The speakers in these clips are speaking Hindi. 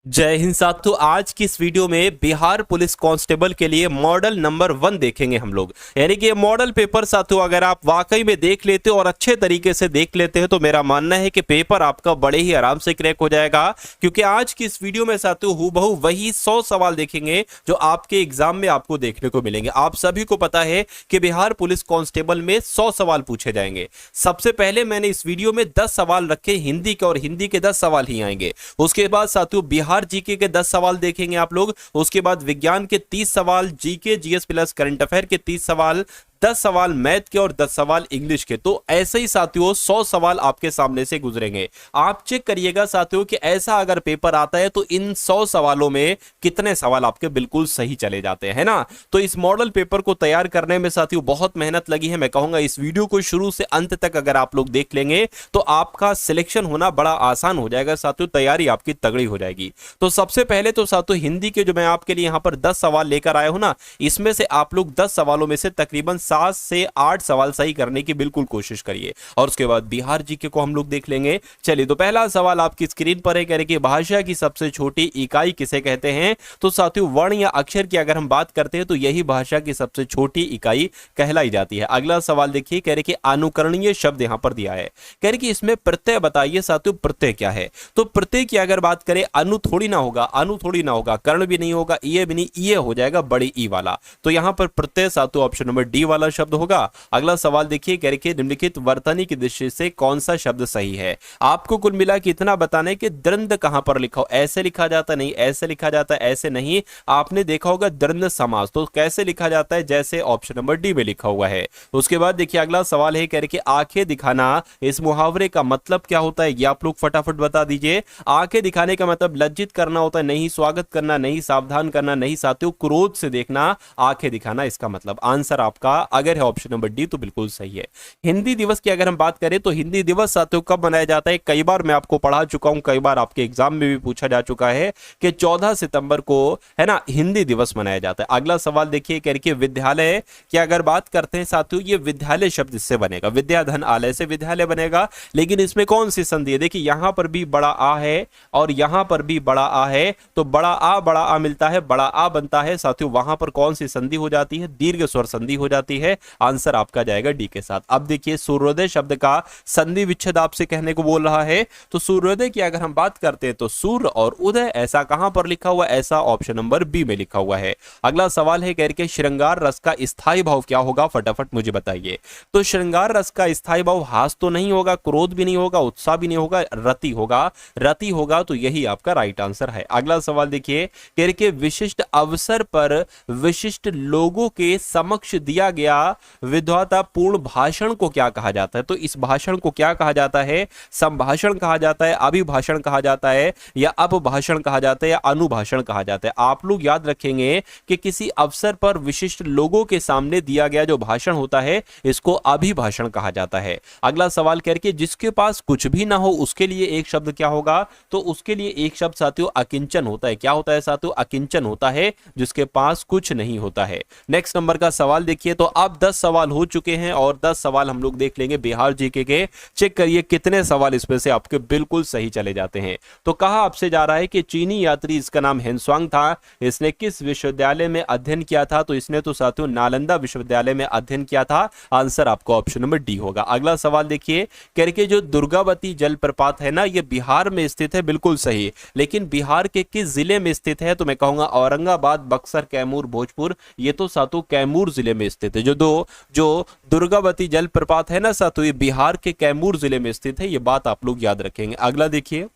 जय हिंद साथियों। आज की इस वीडियो में बिहार पुलिस कांस्टेबल के लिए मॉडल नंबर 1 देखेंगे हम लोग। यानी कि ये मॉडल पेपर साथियों अगर आप वाकई में देख लेते हो और अच्छे तरीके से देख लेते हैं तो मेरा मानना है कि पेपर आपका बड़े ही आराम से क्रैक हो जाएगा। क्योंकि आज की इस वीडियो में साथियों हूबहू वही 100 सवाल देखेंगे जो आपके एग्जाम में आपको देखने को मिलेंगे। आप सभी को पता है कि बिहार पुलिस कांस्टेबल में 100 सवाल पूछे जाएंगे। सबसे पहले मैंने इस वीडियो में 10 सवाल रखे हिंदी के और हिंदी के 10 सवाल ही आएंगे। उसके बाद साथियों बिहार जीके के 10 सवाल देखेंगे आप लोग। उसके बाद विज्ञान के 30 सवाल, GK GS plus current affair के 30 सवाल, 10 सवाल मैथ के और 10 सवाल इंग्लिश के। तो ऐसे ही साथियों 100 सवाल आपके सामने से गुजरेंगे। आप चेक करिएगा साथियों कि ऐसा अगर पेपर आता है तो इन 100 सवालों में कितने सवाल आपके बिल्कुल सही चले जाते हैं, है ना। तो इस मॉडल पेपर को तैयार करने में साथियों बहुत मेहनत लगी है। मैं कहूंगा इस वीडियो को शुरू से अंत तक अगर आप लोग देख लेंगे तो आपका सिलेक्शन होना बड़ा आसान हो जाएगा साथियों, तैयारी आपकी तगड़ी हो जाएगी। तो सबसे पहले तो साथियों हिंदी के जो मैं आपके लिए यहां पर 10 सवाल लेकर आया हूं ना, इसमें से आप लोग 10 सवालों में से तकरीबन 7 से 8 सवाल सही करने की बिल्कुल कोशिश करिए। और उसके बाद बिहार जीके को हम लोग देख लेंगे। चलिए, तो पहला सवाल आपकी स्क्रीन पर है, कह रहे कि भाषा की सबसे छोटी इकाई किसे कहते हैं। तो साथियों वर्ण या अक्षर की अगर हम बात करते हैं तो यही भाषा की सबसे छोटी इकाई कहलाई जाती है। अगला सवाल देखिए, कह रहे कि अनुकरणीय शब्द यहां पर दिया है। कह रहे कि इसमें प्रत्यय बताइए साथियों, प्रत्यय क्या है। तो प्रत्यय की अगर बात करें अनु थोड़ी ना होगा, अनु थोड़ी ना होगा, कर्ण भी नहीं होगा, ईय भी नहीं, ईय हो जाएगा बड़ी ई वाला। तो यहां पर प्रत्यय साथियों ऑप्शन नंबर डी वाला शब्द होगा। अगला सवाल देखिए, कह रहे कि निम्नलिखित वर्तनी की दृष्टि से कौन सा शब्द सही है। आपको कुल मिला के इतना बताना है कि द्वंद्व कहां पर लिखा हो। ऐसे लिखा जाता नहीं, ऐसे लिखा जाता, ऐसे नहीं। आपने देखा होगा द्वंद्व समास, तो कैसे लिखा जाता है, जैसे ऑप्शन नंबर डी में लिखा हुआ है। उसके बाद देखिए अगला सवाल है, कह रहे कि आंखें दिखाना, इस मुहावरे का मतलब क्या होता है, ये आप लोग फटाफट बता दीजिए। आंखें दिखाने का मतलब लज्जित करना होता है, नहीं स्वागत करना, नहीं सावधान करना, नहीं साथियों क्रोध से देखना, आंखें दिखाना इसका मतलब। आंसर आपका अगर है ऑप्शन नंबर डी तो बिल्कुल सही है। हिंदी दिवस की अगर हम बात करें तो हिंदी दिवस साथियों कब मनाया जाता है। कई बार मैं आपको पढ़ा चुका हूं, कई बार आपके एग्जाम में भी पूछा जा चुका है कि 14 सितंबर को है ना हिंदी दिवस मनाया जाता है। अगला सवाल देखिए, कह रही विद्यालय की अगर बात करते हैं साथियों, ये विद्यालय शब्द इससे बनेगा, विद्याधन आलय से विद्यालय बनेगा। लेकिन इसमें कौन सी संधि है, देखिए यहां पर भी बड़ा आ है और यहां पर भी बड़ा आ है, तो बड़ा आ मिलता है, बड़ा आ बनता है साथियों। वहां पर कौन सी संधि हो जाती है, दीर्घ स्वर संधि हो जाती है। आंसर आपका जाएगा डी के साथ। अब देखिए सूर्योदय शब्द का संधि विच्छेद आपसे कहने को बोल रहा है। तो सूर्योदय की अगर हम बात करते हैं तो सूर्य और उदय ऐसा कहां पर लिखा हुआ, ऐसा ऑप्शन नंबर बी में लिखा हुआ है। अगला सवाल है, कह रहे श्रृंगार रस का स्थायी भाव क्या होगा, फटाफट मुझे बताइए। तो श्रृंगार रस का स्थायी भाव हास तो नहीं होगा, क्रोध भी नहीं होगा, उत्साह भी नहीं होगा, रति होगा। रति होगा तो यही आपका राइट आंसर है। अगला सवाल देखिए, कह रहे विशिष्ट अवसर पर विशिष्ट लोगों के समक्ष दिया गया विद्वतापूर्ण भाषण को क्या कहा जाता है। तो इस भाषण को क्या कहा जाता है, संभाषण कहा जाता है, अभिभाषण कहा जाता है, या अपभाषण कहा जाता है, या अनुभाषण कहा जाता है। आप लोग याद रखेंगे कि किसी अवसर पर विशिष्ट लोगों के सामने दिया गया जो भाषण होता है इसको अभिभाषण कहा जाता है। अगला सवाल करके जिसके पास कुछ भी ना हो उसके लिए एक शब्द क्या होगा। तो उसके लिए एक शब्द साथियों अकिंचन होता है। क्या होता है साथियों, अकिंचन होता है, जिसके पास कुछ नहीं होता है। नेक्स्ट नंबर का सवाल देखिए, तो अब 10 सवाल हो चुके हैं और 10 सवाल हम लोग देख लेंगे बिहार जीके के। चेक करिए कितने सवाल इसमें से आपके बिल्कुल सही चले जाते हैं। तो कहा आपसे जा रहा है कि चीनी यात्री, इसका नाम हेनस्वांग था, इसने किस विश्वविद्यालय में अध्ययन किया था। तो इसने तो साथियों नालंदा विश्वविद्यालय में अध्ययन किया था। आंसर आपको ऑप्शन नंबर डी होगा। अगला सवाल देखिए, कह रहे जो दुर्गावती जलप्रपात है ना, ये बिहार में स्थित है, बिल्कुल सही। लेकिन बिहार के किस जिले में स्थित है, तो मैं कहूंगा औरंगाबाद, बक्सर, कैमूर, भोजपुर। ये तो साथियों कैमूर जिले में स्थित है। जो दुर्गावती जलप्रपात है ना साथियों, ये बिहार के कैमूर जिले में स्थित है। ये बात आप लोग याद रखेंगे। अगला देखिए,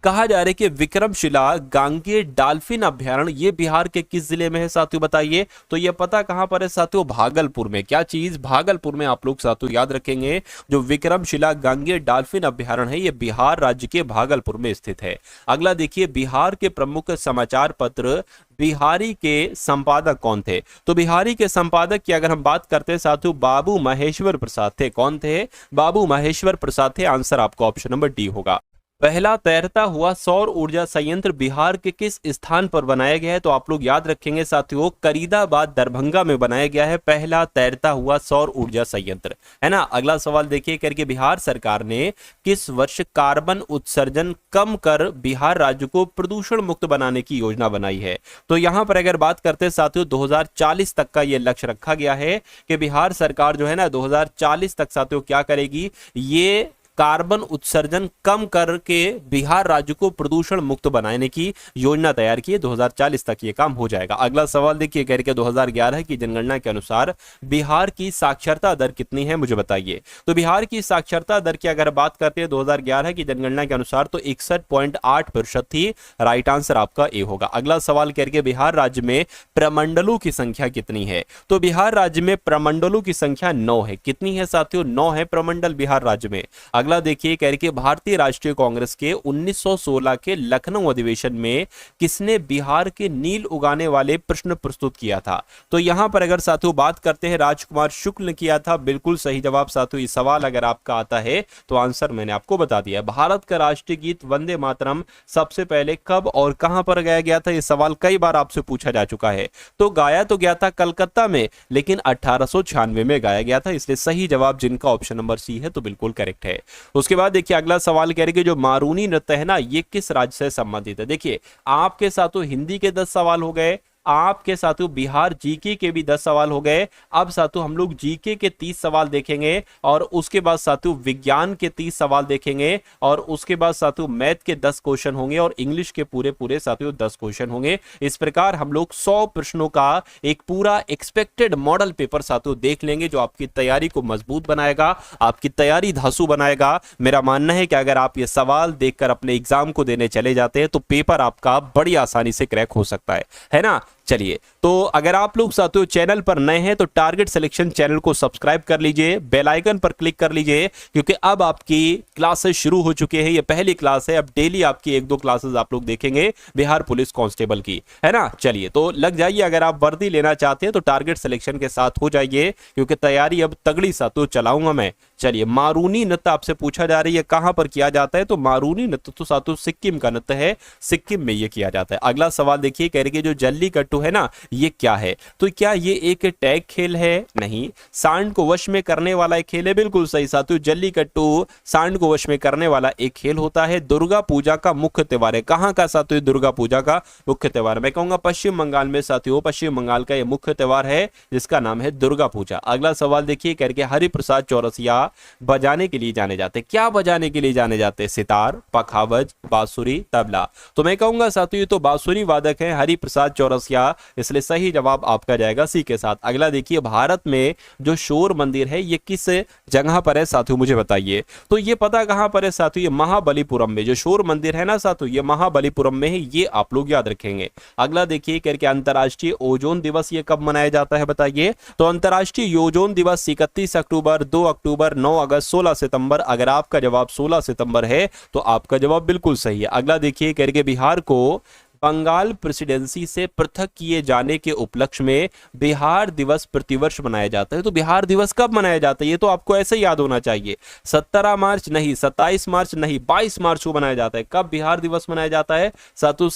कहा जा रहा है कि विक्रमशिला गांगेय डॉल्फिन अभ्यारण्य ये बिहार के किस जिले में है साथियों, बताइए। तो ये पता कहां पर है साथियों, भागलपुर में। क्या चीज, भागलपुर में। आप लोग साथियों याद रखेंगे जो विक्रमशिला गांगेय डॉल्फिन अभ्यारण्य है ये बिहार राज्य के भागलपुर में स्थित है। अगला देखिए, बिहार के प्रमुख समाचार पत्र बिहारी के संपादक कौन थे। तो बिहारी के संपादक की अगर हम बात करते हैं साथियों, बाबू महेश्वर प्रसाद थे। कौन थे, बाबू महेश्वर प्रसाद थे। आंसर आपका ऑप्शन नंबर डी होगा। पहला तैरता हुआ सौर ऊर्जा संयंत्र बिहार के किस स्थान पर बनाया गया है? तो आप लोग याद रखेंगे साथियों, करीदाबाद दरभंगा में बनाया गया है पहला तैरता हुआ सौर ऊर्जा संयंत्र, है ना। अगला सवाल देखिए, करके बिहार सरकार ने किस वर्ष कार्बन उत्सर्जन कम कर बिहार राज्य को प्रदूषण मुक्त बनाने की योजना बनाई है? तो यहां पर अगर बात करते हैं साथियों, 2040 तक का यह लक्ष्य रखा गया है कि बिहार सरकार जो है ना 2040 तक साथियों क्या करेगी, ये कार्बन उत्सर्जन कम करके बिहार राज्य को प्रदूषण मुक्त बनाने की योजना तैयार की है। 2040 तक ये काम हो जाएगा। अगला सवाल देखिए, करके 2011 की जनगणना के अनुसार बिहार की साक्षरता दर कितनी है, मुझे बताइए। तो बिहार की साक्षरता दर की अगर बात करते हैं 2011 की जनगणना के अनुसार तो 61.8% थी। राइट आंसर आपका ए होगा। अगला सवाल करके बिहार राज्य में प्रमंडलों की संख्या कितनी है? तो बिहार राज्य में प्रमंडलों की संख्या 9 है। कितनी है साथियों? 9 है प्रमंडल बिहार राज्य में। अगला देखिए, कह रही भारतीय राष्ट्रीय कांग्रेस के 1916 के लखनऊ अधिवेशन में किसने बिहार के नील उगाने वाले प्रश्न प्रस्तुत किया था? तो यहां पर अगर साथियों बात करते हैं राजकुमार शुक्ल ने किया था। बिल्कुल सही जवाब साथियों। ये सवाल अगर आपका आता है तो आंसर मैंने आपको बता दिया। भारत का राष्ट्रीय गीत वंदे मातरम सबसे पहले कब और कहां पर गाया गया था? यह सवाल कई बार आपसे पूछा जा चुका है। तो गाया तो गया था कलकत्ता में, लेकिन 1896 में गाया गया था। इसलिए सही जवाब जिनका ऑप्शन नंबर सी है तो बिल्कुल करेक्ट है। उसके बाद देखिए अगला सवाल कह रहे कि जो मारूनी नृत्य है ना, ये किस राज्य से संबंधित है? देखिए आपके साथों हिंदी के 10 सवाल हो गए, आपके साथियों बिहार जीके के भी 10 सवाल हो गए। अब साथियों हम लोग जीके के 30 सवाल देखेंगे और उसके बाद साथियों विज्ञान के 30 सवाल देखेंगे और उसके बाद साथियों मैथ के 10 क्वेश्चन होंगे और इंग्लिश के पूरे साथियों 10 क्वेश्चन होंगे। इस प्रकार हम लोग 100 प्रश्नों का एक पूरा एक्सपेक्टेड मॉडल पेपर साथियों देख लेंगे, जो आपकी तैयारी को मजबूत बनाएगा, आपकी तैयारी धांसू बनाएगा। मेरा मानना है कि अगर आप ये सवाल देखकर अपने एग्जाम को देने चले जाते हैं तो पेपर आपका बड़ी आसानी से क्रैक हो सकता है ना। चलिए, तो अगर आप लोग साथियों चैनल पर नए हैं तो टारगेट सिलेक्शन चैनल को सब्सक्राइब कर लीजिए, बेल आइकन पर क्लिक कर लीजिए, क्योंकि अब आपकी क्लासेस शुरू हो चुके हैं। ये पहली क्लास है, अब डेली आपकी 1-2 क्लासेस आप लोग देखेंगे बिहार पुलिस कांस्टेबल की, है ना। चलिए, तो लग जाइए। अगर आप वर्दी लेना चाहते हैं तो टारगेट सिलेक्शन के साथ हो जाइए, क्योंकि तैयारी अब तगड़ी साथियों चलाऊंगा मैं। चलिए, मारूनी नृत्य आपसे पूछा जा रही है कहां पर किया जाता है? तो मारूनी नृत्य तो साथियों सिक्किम का नृत्य है, सिक्किम में यह किया जाता है। अगला सवाल देखिए, कह रही है जो जल्लीकट्टू है ना, ये क्या है? तो क्या ये एक टैग खेल है? नहीं। सांड को वश में करने वाला एक खेल है? बिल्कुल सही साथियों, जल्लीकट्टू सांड को वश में करने वाला एक खेल होता है। दुर्गा पूजा का मुख्य त्योहार है। कहां का साथियों दुर्गा पूजा का मुख्य त्योहार? मैं कहूंगा पश्चिम बंगाल में साथियों, पश्चिम बंगाल का यह मुख्य त्योहार है जिसका नाम है दुर्गा पूजा। अगला सवाल देखिए, करके हरिप्रसाद चौरसिया बजाने के लिए जाने जाते हैं। क्या बजाने के लिए जाने जाते हैं? सितार, पखावज, बांसुरी, तबला। तो मैं कहूंगा साथियों ये तो बांसुरी वादक है हरिप्रसाद चौरसिया, इसलिए सही जवाब आपका जाएगा सी के साथ। अगला देखिए, भारत में जो शोर मंदिर है ये किस जगह पर है साथियों, मुझे बताइए। तो ये पता कहां पर है साथियों? ये महाबलीपुरम में। जो शोर मंदिर है ना साथियों, ये महाबलीपुरम में है, ये आप लोग याद रखेंगे। अगला देखिए, करके अंतरराष्ट्रीय ओजोन दिवस ये कब मनाया जाता है बताइए। तो अंतरराष्ट्रीय ओजोन दिवस 31 अक्टूबर, 2 अक्टूबर, 9 अगस्त, 16 सितंबर। अगर आपका जवाब 16 सितंबर है तो आपका जवाब बिल्कुल सही है। अगला देखिए, करके बिहार को बंगाल प्रेसिडेंसी से पृथक किए जाने के उपलक्ष्य में बिहार दिवस प्रतिवर्ष मनाया जाता है। तो बिहार दिवस कब मनाया जाता है? ये तो आपको ऐसे याद होना चाहिए। 17 मार्च नहीं, 27 मार्च नहीं, 22 मार्च को मनाया जाता है। कब बिहार दिवस मनाया जाता है साथियों?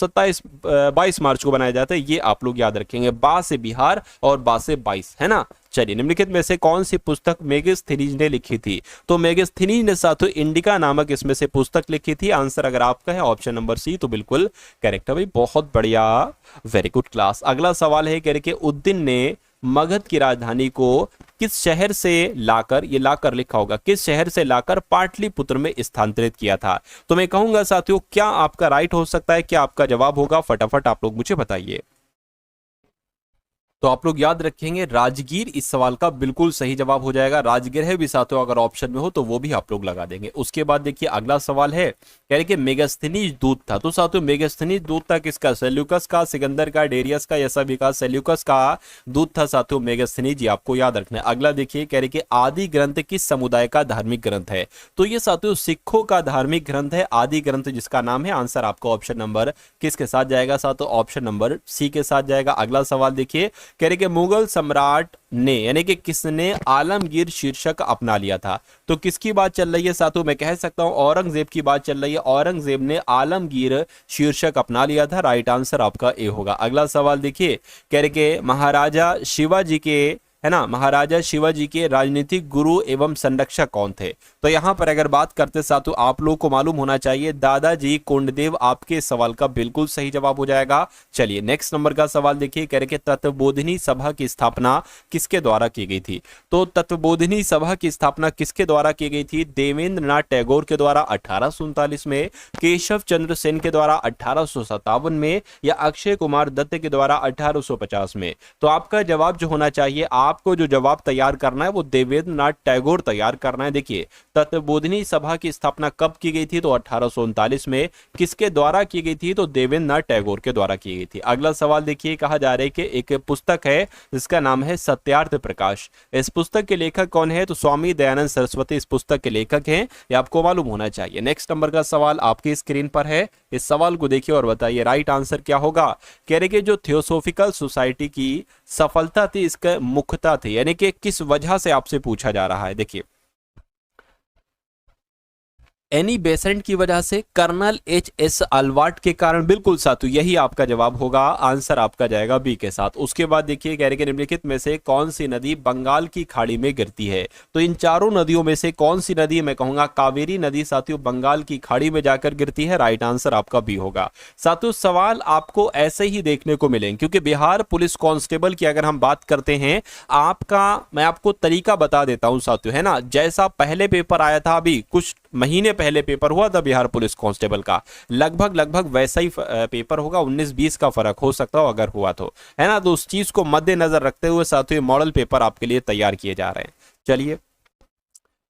22 मार्च को मनाया जाता है। ये आप लोग याद रखेंगे। बा से बिहार और बा से 22, है ना। चलिए, निम्नलिखित में से कौन सी पुस्तक मेगास्थनीज ने लिखी थी? तो मेगास्थनीज ने साथियों इंडिका नामक इसमें से पुस्तक लिखी थी। आंसर अगर आपका है ऑप्शन नंबर सी तो बिल्कुल करेक्ट है भाई, बहुत बढ़िया, वेरी गुड क्लास। अगला सवाल है, कह रहे कि उद्दीन ने मगध की राजधानी को किस शहर से लाकर, ये लाकर लिखा होगा, किस शहर से लाकर पाटलिपुत्र में स्थानांतरित किया था? तो मैं कहूंगा साथियों क्या आपका राइट हो सकता है, क्या आपका जवाब होगा? फटाफट आप लोग मुझे बताइए। तो आप लोग याद रखेंगे राजगीर इस सवाल का बिल्कुल सही जवाब हो जाएगा। राजगीर है भी साथियों, अगर ऑप्शन में हो तो वो भी आप लोग लगा देंगे। उसके बाद देखिए अगला सवाल है, कह रहे कि मेगास्थनीज दूत था। तो साथियों मेगास्थनीज दूत था किसका? सेल्यूकस का, सिकंदर का, डेरियस का, या सभी का? सेल्यूकस का दूत था साथियों मेगास्थनीज, जी आपको याद रखना है। अगला देखिए, कह रहे कि आदि ग्रंथ किस समुदाय का धार्मिक ग्रंथ है? तो ये साथियों सिखों का धार्मिक ग्रंथ है आदि ग्रंथ, जिसका नाम है। आंसर आपका ऑप्शन नंबर किसके साथ जाएगा साथियों? ऑप्शन नंबर सी के साथ जाएगा। अगला सवाल देखिए, कह रहे कि मुगल सम्राट ने यानी कि किसने आलमगीर शीर्षक अपना लिया था। तो किसकी बात चल रही है साथियों, मैं कह सकता हूं औरंगजेब की बात चल रही है। औरंगजेब ने आलमगीर शीर्षक अपना लिया था। राइट आंसर आपका ए होगा। अगला सवाल देखिए, कह रहे कि महाराजा शिवाजी के, है ना, महाराजा शिवाजी के राजनीतिक गुरु एवं संरक्षक कौन थे। तो यहां पर अगर बात करते साथियों, आप लोग को मालूम होना चाहिए दादाजी कोंडदेव आपके सवाल का बिल्कुल सही जवाब हो जाएगा। चलिए नेक्स्ट नंबर का सवाल देखिए, कह रहे कि तत्वबोधिनी सभा की स्थापना किसके द्वारा की गई थी। तो तत्वबोधिनी सभा की स्थापना किसके द्वारा की गई थी। देवेंद्र नाथ टैगोर के द्वारा 1839 में, केशव चंद्र सेन के द्वारा 1857 में, या अक्षय कुमार दत्त के द्वारा 1850 में। तो आपका जवाब जो होना चाहिए, आपको जो जवाब तैयार करना है वो देवेंद्र नाथ टैगोर तैयार करना है। देखिए तत्वबोधिनी सभा की स्थापना कब की गई थी, तो 1839 में। किसके द्वारा की गई थी, तो देवेंद्र नाथ टैगोर के द्वारा की गई थी। अगला सवाल देखिए, कहा जा रहा है कि एक पुस्तक है जिसका नाम है सत्यार्थ प्रकाश। इस पुस्तक के लेखक कौन है, तो स्वामी दयानंद सरस्वती इस पुस्तक के लेखक हैं, ये आपको मालूम होना चाहिए। नेक्स्ट नंबर का सवाल आपकी स्क्रीन पर है, इस सवाल को देखिए और बताइए राइट आंसर क्या होगा। कह रहे कि जो थियोसॉफिकल सोसाइटी की सफलता थी, इसका मुख्यता थी, यानी कि किस वजह से आपसे पूछा जा रहा है। देखिए एनी बेसेंट की वजह से, कर्नल एच.एस. अल्वार्ट के कारण, बिल्कुल साथियों यही आपका जवाब होगा। आंसर आपका जाएगा बी के साथ। उसके बाद देखिए कह रहे कि निम्नलिखित में से कौन सी नदी बंगाल की खाड़ी में गिरती है। तो इन चारों नदियों में से कौन सी नदी, मैं कहूंगा कावेरी नदी साथियों बंगाल की खाड़ी में जाकर गिरती है। राइट आंसर आपका बी होगा। साथियों सवाल आपको ऐसे ही देखने को मिलेंगे, क्योंकि बिहार पुलिस कांस्टेबल की अगर हम बात करते हैं, मैं आपको तरीका बता देता हूं साथियों, है ना। जैसा पहले पेपर आया था, अभी कुछ महीने पहले पेपर हुआ था बिहार पुलिस कांस्टेबल का, लगभग वैसा ही पेपर होगा। 19-20 का फर्क हो सकता हो अगर हुआ तो, है ना। तो उस चीज को मद्देनजर रखते हुए साथियों मॉडल पेपर आपके लिए तैयार किए जा रहे हैं। चलिए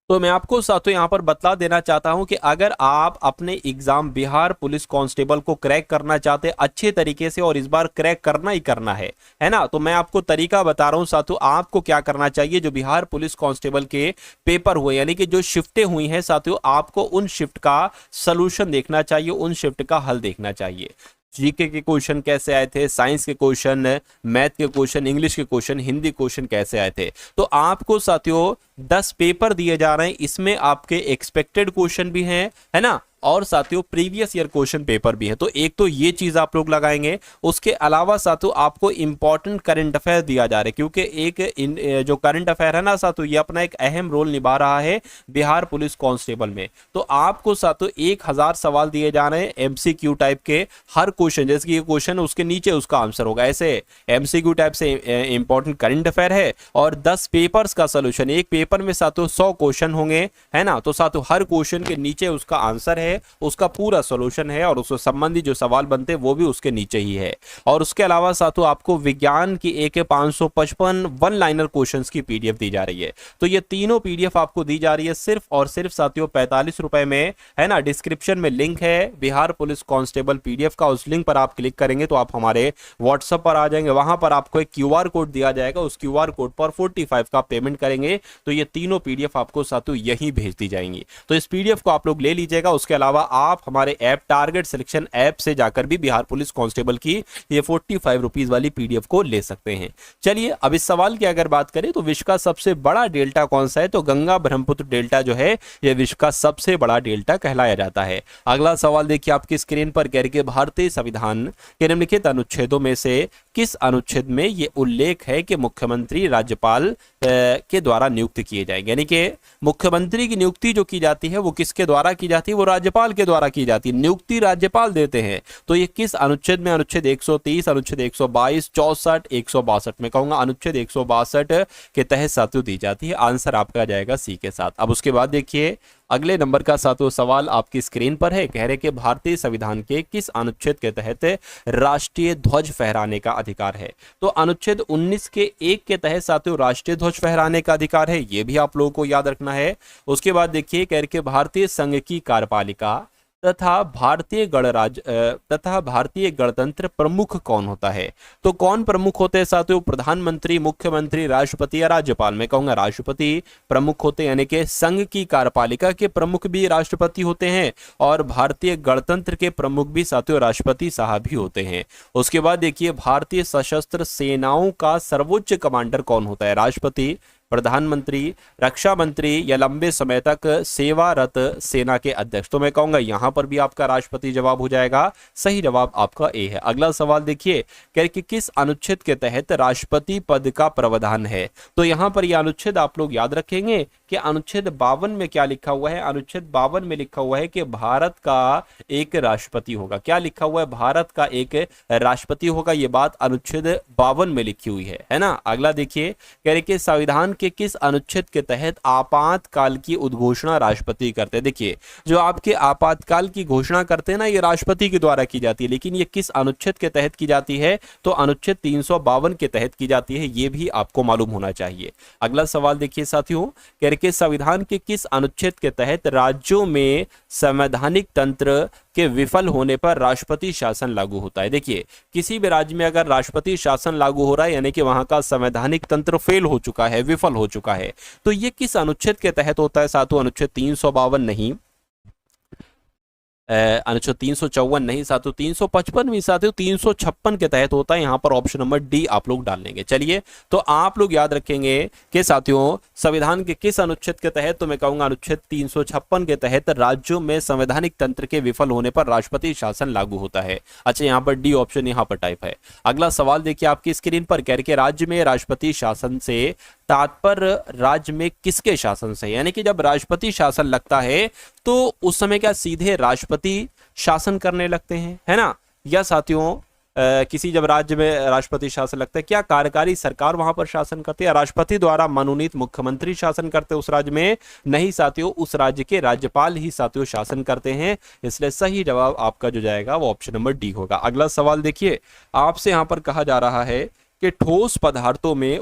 तो मैं आपको साथियों यहां पर बता देना चाहता हूं कि अगर आप अपने एग्जाम बिहार पुलिस कांस्टेबल को क्रैक करना चाहते अच्छे तरीके से, और इस बार क्रैक करना ही करना है ना, तो मैं आपको तरीका बता रहा हूं साथियों। आपको क्या करना चाहिए, जो बिहार पुलिस कांस्टेबल के पेपर हुए, यानी कि जो शिफ्टें हुई हैं साथियों, आपको उन शिफ्ट का सलूशन देखना चाहिए, उन शिफ्ट का हल देखना चाहिए। जीके के क्वेश्चन कैसे आए थे, साइंस के क्वेश्चन, मैथ के क्वेश्चन, इंग्लिश के क्वेश्चन, हिंदी क्वेश्चन कैसे आए थे। तो आपको साथियों 10 पेपर दिए जा रहे हैं, इसमें आपके एक्सपेक्टेड क्वेश्चन भी हैं, है ना, और साथियों प्रीवियस ईयर क्वेश्चन पेपर भी है। तो एक तो ये चीज आप लोग लगाएंगे। उसके अलावा साथियों आपको इंपॉर्टेंट करंट अफेयर दिया जा रहा है, क्योंकि एक जो करंट अफेयर है ना साथियों, ये अपना एक अहम रोल निभा रहा है बिहार पुलिस कांस्टेबल में। तो आपको साथियों 1000 सवाल दिए जा रहे हैं एमसीक्यू टाइप के। हर क्वेश्चन, जैसे कि ये क्वेश्चन उसके नीचे उसका आंसर होगा, ऐसे एमसीक्यू टाइप से इंपॉर्टेंट करंट अफेयर है, और 10 पेपर्स का सोल्यूशन। एक पेपर में साथियों 100 क्वेश्चन होंगे, है ना। तो साथियों हर क्वेश्चन के नीचे उसका आंसर है, उसका पूरा सॉल्यूशन है, और उससे संबंधित जो सवाल बनते हैं वो भी उसके नीचे ही है। और उसके अलावा साथियों आपको विज्ञान की एक 555 वन लाइनर क्वेश्चंस की पीडीएफ दी जा रही है। तो ये तीनों पीडीएफ आपको दी जा रही है सिर्फ और सिर्फ साथियों 45 रुपए में, है ना। डिस्क्रिप्शन में लिंक है बिहार पुलिस कांस्टेबल पीडीएफ का, उस लिंक पर आप क्लिक करेंगे तो आप हमारे व्हाट्सएप पर आ जाएंगे। वहां पर आपको एक क्यूआर कोड दिया जाएगा, उस क्यूआर कोड पर 45 का पेमेंट करेंगे तो ये तीनों पीडीएफ आपको साथियों यहीं भेज दी जाएंगी। तो इस पीडीएफ को आप लोग ले लीजिएगा। उसके अलावा आप हमारे ऐप टारगेट सिलेक्शन ऐप से जाकर भी बिहार पुलिस कांस्टेबल की ये 45 रुपीज वाली पीडीएफ को ले सकते हैं। चलिए अब इस सवाल की अगर बात करें तो विश्व का सबसे बड़ा डेल्टा कौन सा है, तो गंगा ब्रह्मपुत्र डेल्टा जो है यह विश्व का सबसे बड़ा डेल्टा कहलाया जाता है। अगला सवाल देखिए आपकी स्क्रीन पर, कह रही है भारतीय संविधान के निम्नलिखित अनुच्छेदों में से किस अनुच्छेद में यह उल्लेख है कि मुख्यमंत्री राज्यपाल के द्वारा नियुक्त किए जाएंगे। यानी कि मुख्यमंत्री की नियुक्ति जो की जाती है वो किसके द्वारा की जाती है, वो राज्यपाल के द्वारा की जाती है। नियुक्ति राज्यपाल देते हैं। तो ये किस अनुच्छेद में, अनुच्छेद 130, अनुच्छेद 122, 64, 162 में कहूंगा अनुच्छेद 162 के तहत साथियों दी जाती है। आंसर आपका जाएगा सी के साथ। अब उसके बाद देखिए अगले नंबर का साथियों सवाल आपकी स्क्रीन पर है, कह रहे कि भारतीय संविधान के किस अनुच्छेद के तहत राष्ट्रीय ध्वज फहराने का अधिकार है। तो अनुच्छेद 19 के 1 के तहत साथियों राष्ट्रीय ध्वज फहराने का अधिकार है, यह भी आप लोगों को याद रखना है। उसके बाद देखिए कह रहे कि भारतीय संघ की कार्यपालिका तथा भारतीय गणतंत्र प्रमुख कौन होता है? तो कौन प्रमुख होते हैं साथियों? प्रधानमंत्री, मुख्यमंत्री, राष्ट्रपति या राज्यपाल? मैं कहूंगा राष्ट्रपति प्रमुख होते हैं, यानी कि संघ की कार्यपालिका के प्रमुख भी राष्ट्रपति होते हैं और भारतीय गणतंत्र के प्रमुख भी साथियों राष्ट्रपति साहब ही होते हैं। उसके बाद देखिए, भारतीय सशस्त्र सेनाओं का सर्वोच्च कमांडर कौन होता है? राष्ट्रपति, प्रधानमंत्री, रक्षा मंत्री या लंबे समय तक सेवारत सेना के अध्यक्ष? तो मैं कहूंगा यहां पर भी आपका राष्ट्रपति जवाब हो जाएगा। सही जवाब आपका ए है। अगला सवाल देखिए, कह कि किस अनुच्छेद के तहत राष्ट्रपति पद का प्रावधान है? तो यहां पर यह अनुच्छेद आप लोग याद रखेंगे कि अनुच्छेद 52 में क्या लिखा हुआ है? अनुच्छेद 52 में लिखा हुआ है कि भारत का एक राष्ट्रपति होगा। क्या लिखा हुआ है? भारत का एक राष्ट्रपति होगा। यह बात अनुच्छेद 52 में लिखी हुई है ना। अगला देखिए, कह रहे कि संविधान के किस अनुच्छेद के तहत आपातकाल की उद्घोषणा राष्ट्रपति करते हैं? देखिए, जो आपके आपातकाल की घोषणा करते हैं ना, ये राष्ट्रपति के द्वारा की जाती है, लेकिन ये किस अनुच्छेद के तहत की जाती है? तो अनुच्छेद 352 के तहत की जाती है। ये भी आपको मालूम होना चाहिए। अगला सवाल देखिए साथियों, कह रहे संविधान के किस अनुच्छेद के तहत राज्यों में संवैधानिक तंत्र के विफल होने पर राष्ट्रपति शासन लागू होता है? देखिए, किसी भी राज्य में अगर राष्ट्रपति शासन लागू हो रहा है, यानी कि वहां का संवैधानिक तंत्र फेल हो चुका है, विफल हो चुका है, तो ये किस अनुच्छेद के तहत होता है साथियों? अनुच्छेद 352 नहीं, अनुच्छेद 354 नहीं साथियों, 355 भी साथियों 356 के तहत होता है। यहां पर ऑप्शन नंबर डी आप लोग डाल लेंगे। चलिए, तो आप लोग याद रखेंगे कि साथियों संविधान के किस अनुच्छेद के तहत? तो मैं कहूंगा अनुच्छेद 356 के तहत राज्यों में संवैधानिक तंत्र के विफल होने पर राष्ट्रपति शासन लागू होता है। अच्छा, यहां पर डी ऑप्शन यहां पर टाइप है। अगला सवाल देखिए आपकी स्क्रीन पर, कह रहे राज्य में राष्ट्रपति शासन से तात्पर्य राज्य में किसके शासन से? यानी कि जब राष्ट्रपति शासन लगता है तो उस समय क्या सीधे राष्ट्रपति शासन करने लगते हैं, है ना? या साथियों किसी जब राज्य में राष्ट्रपति शासन लगता है, क्या कार्यकारी सरकार वहां पर शासन करती है? राष्ट्रपति द्वारा मनोनीत मुख्यमंत्री शासन करते हैं उस राज्य में? नहीं साथियों, उस राज्य के राज्यपाल ही साथियों शासन करते हैं। इसलिए सही जवाब आपका जो जाएगा वो ऑप्शन नंबर डी होगा। अगला सवाल देखिए, आपसे यहां पर कहा जा रहा है कि ठोस पदार्थों में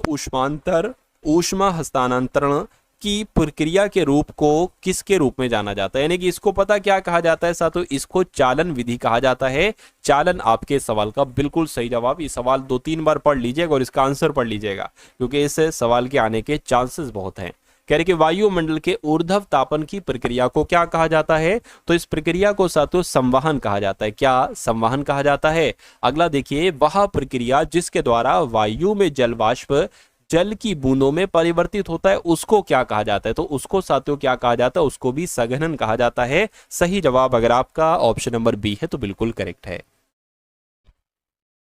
ऊष्मा हस्तांतरण की प्रक्रिया के रूप को किसके रूप में जाना जाता है? यानी कि इसको पता क्या कहा जाता है साथियों? इसको चालन विधि कहा जाता है। चालन आपके सवाल का बिल्कुल सही जवाब। ये सवाल 2-3 बार पढ़ लीजिएगा और इसका आंसर पढ़ लीजिएगा, क्योंकि इस सवाल के आने के चांसेस बहुत हैं। कह रहे कि वायुमंडल के ऊर्ध्व तापन की प्रक्रिया को क्या कहा जाता है? तो इस प्रक्रिया को साथियों संवहन कहा जाता है। क्या संवहन कहा जाता है? अगला देखिए, वह प्रक्रिया जिसके द्वारा वायु में जल वाष्प जल की बूंदों में परिवर्तित होता है, उसको क्या कहा जाता है? तो उसको साथियों क्या कहा जाता है? उसको भी संघनन कहा जाता है। सही जवाब अगर आपका ऑप्शन नंबर बी है तो बिल्कुल करेक्ट है।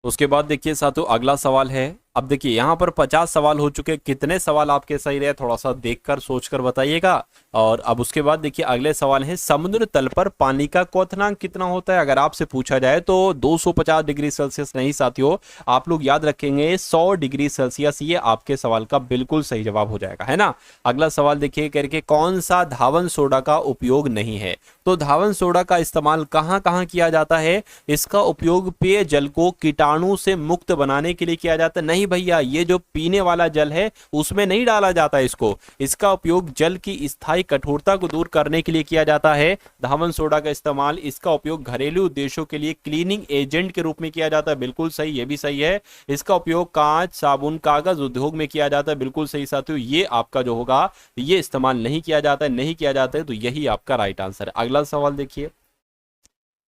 उसके बाद देखिए साथियों अगला सवाल है, अब देखिए यहाँ पर 50 सवाल हो चुके। कितने सवाल आपके सही रहे थोड़ा सा देखकर सोचकर बताइएगा। और अब उसके बाद देखिए अगले सवाल है, समुद्र तल पर पानी का क्वथनांक कितना होता है? अगर आपसे पूछा जाए तो 250 डिग्री सेल्सियस नहीं साथियों, आप लोग याद रखेंगे 100 डिग्री सेल्सियस। ये आपके सवाल का बिल्कुल सही जवाब हो जाएगा, है ना। अगला सवाल देखिए करके, कौन सा धावन सोडा का उपयोग नहीं है? तो धावन सोडा का इस्तेमाल कहाँ कहाँ किया जाता है? इसका उपयोग पेय जल को कीटाणु से मुक्त बनाने के लिए किया जाता है। नहीं भैया, ये जो पीने वाला जल है उसमें नहीं डाला जाता इसको। इसका उपयोग जल की स्थायी कठोरता को दूर करने के लिए किया जाता है। धावन सोडा का इस्तेमाल, इसका उपयोग घरेलू उद्देश्यों के लिए क्लीनिंग एजेंट के रूप में किया जाता है। बिल्कुल सही, ये भी सही है। इसका उपयोग कांच, साबुन, कागज उद्योग में किया जाता है। बिल्कुल सही साथियों, ये आपका जो होगा ये इस्तेमाल नहीं किया जाता है, नहीं किया जाता है, तो यही आपका राइट आंसर है। अगला सवाल देखिए,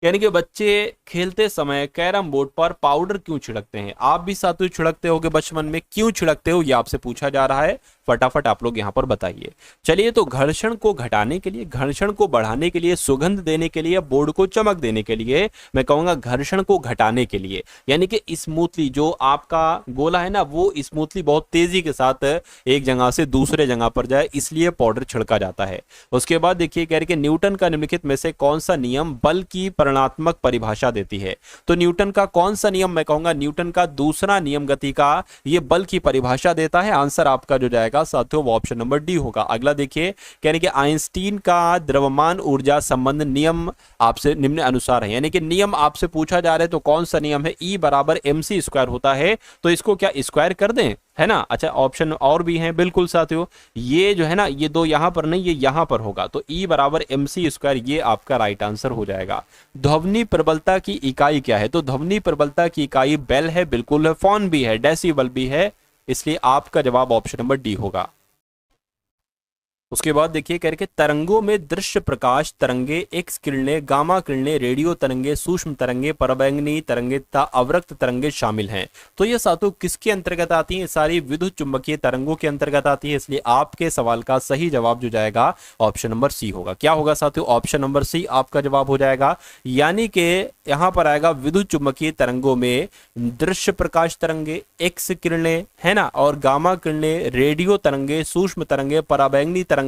यानी कि बच्चे खेलते समय कैरम बोर्ड पर पाउडर क्यों छिड़कते हैं? आप भी साथियों छिड़कते होगे बचपन में, क्यों छिड़कते हो ये आपसे पूछा जा रहा है। फटाफट आप लोग यहाँ पर बताइए। चलिए, तो घर्षण को घटाने के लिए, घर्षण को बढ़ाने के लिए, सुगंध देने के लिए, बोर्ड को चमक देने के लिए, मैं कहूंगा घर्षण को घटाने के लिए, यानी कि स्मूथली जो आपका गोला है ना वो स्मूथली बहुत तेजी के साथ एक जगह से दूसरे जगह पर जाए, इसलिए पाउडर छिड़का जाता है। उसके बाद देखिए कह रहे कि न्यूटन का निम्नलिखित में से कौन सा नियम बल की परिमाणात्मक परिभाषा देती है? तो न्यूटन का कौन सा नियम, मैं कहूंगा न्यूटन का दूसरा नियम गति का, ये बल की परिभाषा देता है। आंसर आपका जो जाएगा साथियों वो ऑप्शन नंबर डी होगा। अगला देखिए कह रहे कि आइंस्टीन का द्रव्यमान ऊर्जा संबंध नियम आपसे निम्न अनुसार है, यानी कि नियम आपसे पूछा जा रहा है तो कौन सा नियम है? E = mc² होता है, तो इसको क्या स्क्वायर कर दें? है ना। अच्छा, ऑप्शन और भी हैं बिल्कुल साथियों, ये जो है ना, ये दो यहां पर नहीं, ये यहां पर होगा, तो E बराबर MC स्क्वायर, ये आपका राइट आंसर हो जाएगा। ध्वनि प्रबलता की इकाई क्या है, तो ध्वनि प्रबलता की इकाई बेल है, बिल्कुल है, फॉन भी है, डेसिबल भी है, इसलिए आपका जवाब ऑप्शन नंबर डी होगा। उसके बाद देखिए कह रहे तरंगों में दृश्य प्रकाश तरंगे, एक्स किरणें, गामा किरणें, रेडियो तरंगे, सूक्ष्म तरंगे, पराबैंगनी तरंगे तथा अवरक्त तरंगे शामिल हैं। तो ये सातों किसके अंतर्गत आती हैं, सारी विद्युत चुंबकीय तरंगों के अंतर्गत आती है, इसलिए आपके सवाल का सही जवाब जो जाएगा ऑप्शन नंबर सी होगा। क्या होगा साथियों, ऑप्शन नंबर सी आपका जवाब हो जाएगा। यानी कि यहां पर आएगा विद्युत चुंबकीय तरंगों में दृश्य प्रकाश तरंगे, एक्स किरणें, है ना, और गामा किरणें, रेडियो तरंगे, सूक्ष्म तरंगे, पराबैंगनी तरंगे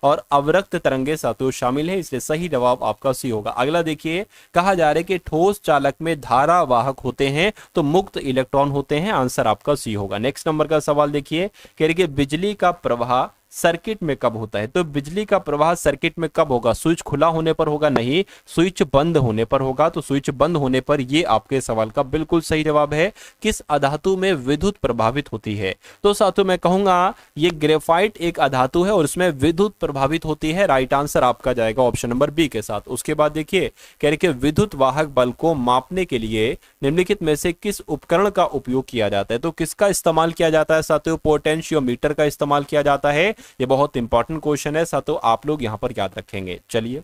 और अवरक्त तरंगे साथियों शामिल है, इसलिए सही जवाब आपका सी होगा। अगला देखिए, कहा जा रहा है कि ठोस चालक में धारा वाहक होते हैं तो मुक्त इलेक्ट्रॉन होते हैं, आंसर आपका सी होगा। नेक्स्ट नंबर का सवाल देखिए, कह रही है बिजली का प्रवाह सर्किट में कब होता है, तो बिजली का प्रवाह सर्किट में कब होगा, स्विच खुला होने पर होगा, नहीं, स्विच बंद होने पर होगा, तो स्विच बंद होने पर, ये आपके सवाल का बिल्कुल सही जवाब है। किस अधातु में विद्युत प्रभावित होती है, तो साथियों मैं कहूंगा ये ग्रेफाइट एक अधातु है और इसमें विद्युत प्रभावित होती है, राइट आंसर आपका जाएगा ऑप्शन नंबर बी के साथ। उसके बाद देखिए कह रहे कि विद्युत वाहक बल को मापने के लिए निम्नलिखित में से किस उपकरण का उपयोग किया जाता है, तो किसका इस्तेमाल किया जाता है साथियों, पोटेंशियोमीटर का इस्तेमाल किया जाता है। ये बहुत इंपॉर्टेंट क्वेश्चन है साथियों, आप लोग यहां पर याद रखेंगे। चलिए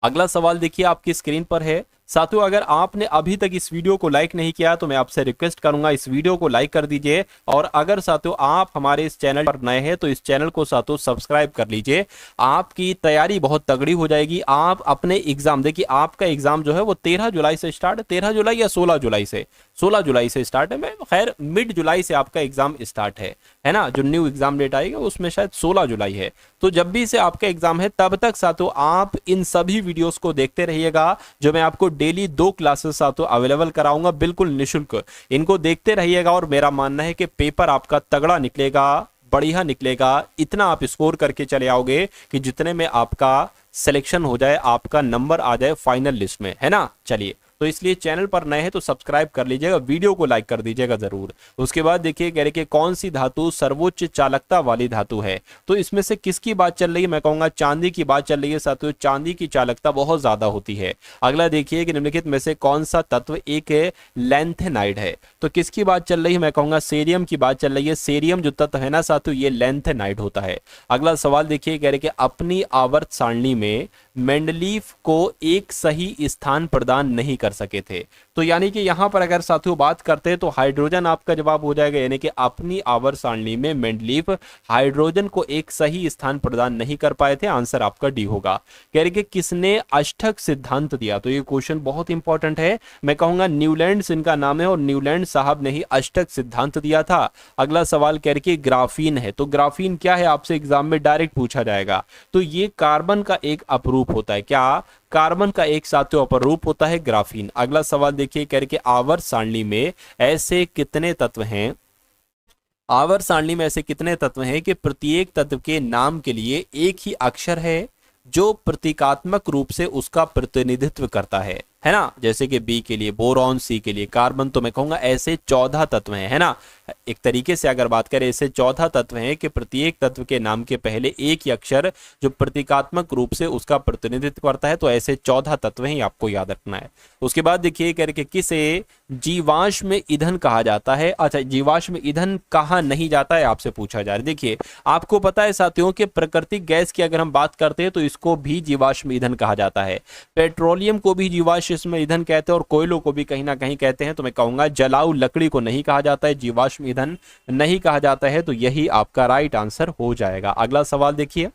अगला सवाल देखिए आपकी स्क्रीन पर है साथियों, अगर आपने अभी तक इस वीडियो को लाइक नहीं किया तो मैं आपसे रिक्वेस्ट करूंगा इस वीडियो को लाइक कर दीजिए, और अगर साथियों आप हमारे इस चैनल पर नए हैं तो इस चैनल को साथियों सब्सक्राइब कर लीजिए। आपकी तैयारी बहुत तगड़ी हो जाएगी। आप अपने एग्जाम, देखिए आपका एग्जाम जो है वो 13 जुलाई से स्टार्ट है, 13 जुलाई या 16 जुलाई से, 16 जुलाई से स्टार्ट है, खैर मिड जुलाई से आपका एग्जाम स्टार्ट है ना, जो न्यू एग्जाम डेट आएगा उसमें शायद 16 जुलाई है। तो जब भी से आपका एग्जाम है तब तक साथियों आप इन सभी वीडियोस को देखते रहिएगा, जो मैं आपको डेली 2 क्लासेस साथियों अवेलेबल कराऊंगा बिल्कुल निःशुल्क। इनको देखते रहिएगा और मेरा मानना है कि पेपर आपका तगड़ा निकलेगा, बढ़िया निकलेगा, इतना आप स्कोर करके चले आओगे कि जितने में आपका सिलेक्शन हो जाए, आपका नंबर आ जाए फाइनल लिस्ट में, है ना। चलिए, तो इसलिए चैनल पर नए हैं तो सब्सक्राइब कर लीजिएगा, वीडियो को लाइक कर दीजिएगा जरूर। उसके बाद देखिए कह रहे कि कौन सी धातु सर्वोच्च चालकता वाली धातु है, तो इसमें से किसकी बात चल रही है, मैं कहूंगा चांदी की बात चल रही है साथियों, चांदी की चालकता बहुत ज्यादा होती है। अगला देखिए कि निम्नलिखित में से कौन सा तत्व एक लेंथेनाइड है, तो किसकी बात चल रही है, मैं कहूंगा सेरियम की बात चल रही है। सेरियम जो तत्व है ना साथियों, ये लेंथेनाइड होता है। अगला सवाल देखिए कह रहे कि अपनी आवर्त सारणी में मेंडलीफ को एक सही स्थान प्रदान नहीं कर सके थे, तो यानी कि यहां पर अगर साथियों बात करते हैं तो हाइड्रोजन आपका जवाब हो जाएगा, यानी कि अपनी आवर्त सारणी में मेंडलीफ हाइड्रोजन को एक सही स्थान प्रदान नहीं कर पाए थे, आंसर आपका डी होगा। कह रहे कि किसने अष्टक सिद्धांत दिया, तो ये क्वेश्चन बहुत इंपॉर्टेंट है, मैं कहूंगा न्यूलैंड इनका नाम है और न्यूलैंड साहब ने ही अष्टक सिद्धांत दिया था। अगला सवाल कह रहे कि ग्राफीन है, तो ग्राफीन क्या है आपसे एग्जाम में डायरेक्ट पूछा जाएगा, तो ये कार्बन का एक अपरूप होता है, क्या, कार्बन का एक साथियों अपरूप होता है ग्राफीन। अगला सवाल देखिए कह रहे कि आवर्त सारणी में ऐसे कितने तत्व हैं, आवर्त सारणी में ऐसे कितने तत्व हैं कि प्रत्येक तत्व के नाम के लिए एक ही अक्षर है जो प्रतीकात्मक रूप से उसका प्रतिनिधित्व करता है ना, जैसे कि बी के लिए बोरॉन, सी के लिए कार्बन, तो मैं कहूंगा ऐसे 14 तत्व हैं, है ना। एक तरीके से अगर बात करें ऐसे 14 तत्व हैं कि प्रत्येक तत्व के नाम के पहले एक ही अक्षर जो प्रतीकात्मक रूप से उसका प्रतिनिधित्व करता है, तो ऐसे 14 तत्व हैं, आपको याद रखना है। उसके बाद देखिए करके किसे जीवाश्म ईंधन कहा जाता है, अच्छा जीवाश्म ईंधन कहा नहीं जाता है आपसे पूछा जा रहा है। देखिए आपको पता है साथियों कि प्राकृतिक गैस की अगर हम बात करते हैं तो इसको भी जीवाश्म ईंधन कहा जाता है, पेट्रोलियम को भी जीवाश्म ईंधन कहते हैं और कोयलों को भी कहीं ना कहीं कहते हैं, तो मैं कहूंगा जलाऊ लकड़ी को नहीं कहा जाता है, जीवाश्म ईंधन नहीं कहा जाता है, तो यही आपका राइट आंसर हो जाएगा। अगला सवाल देखिए,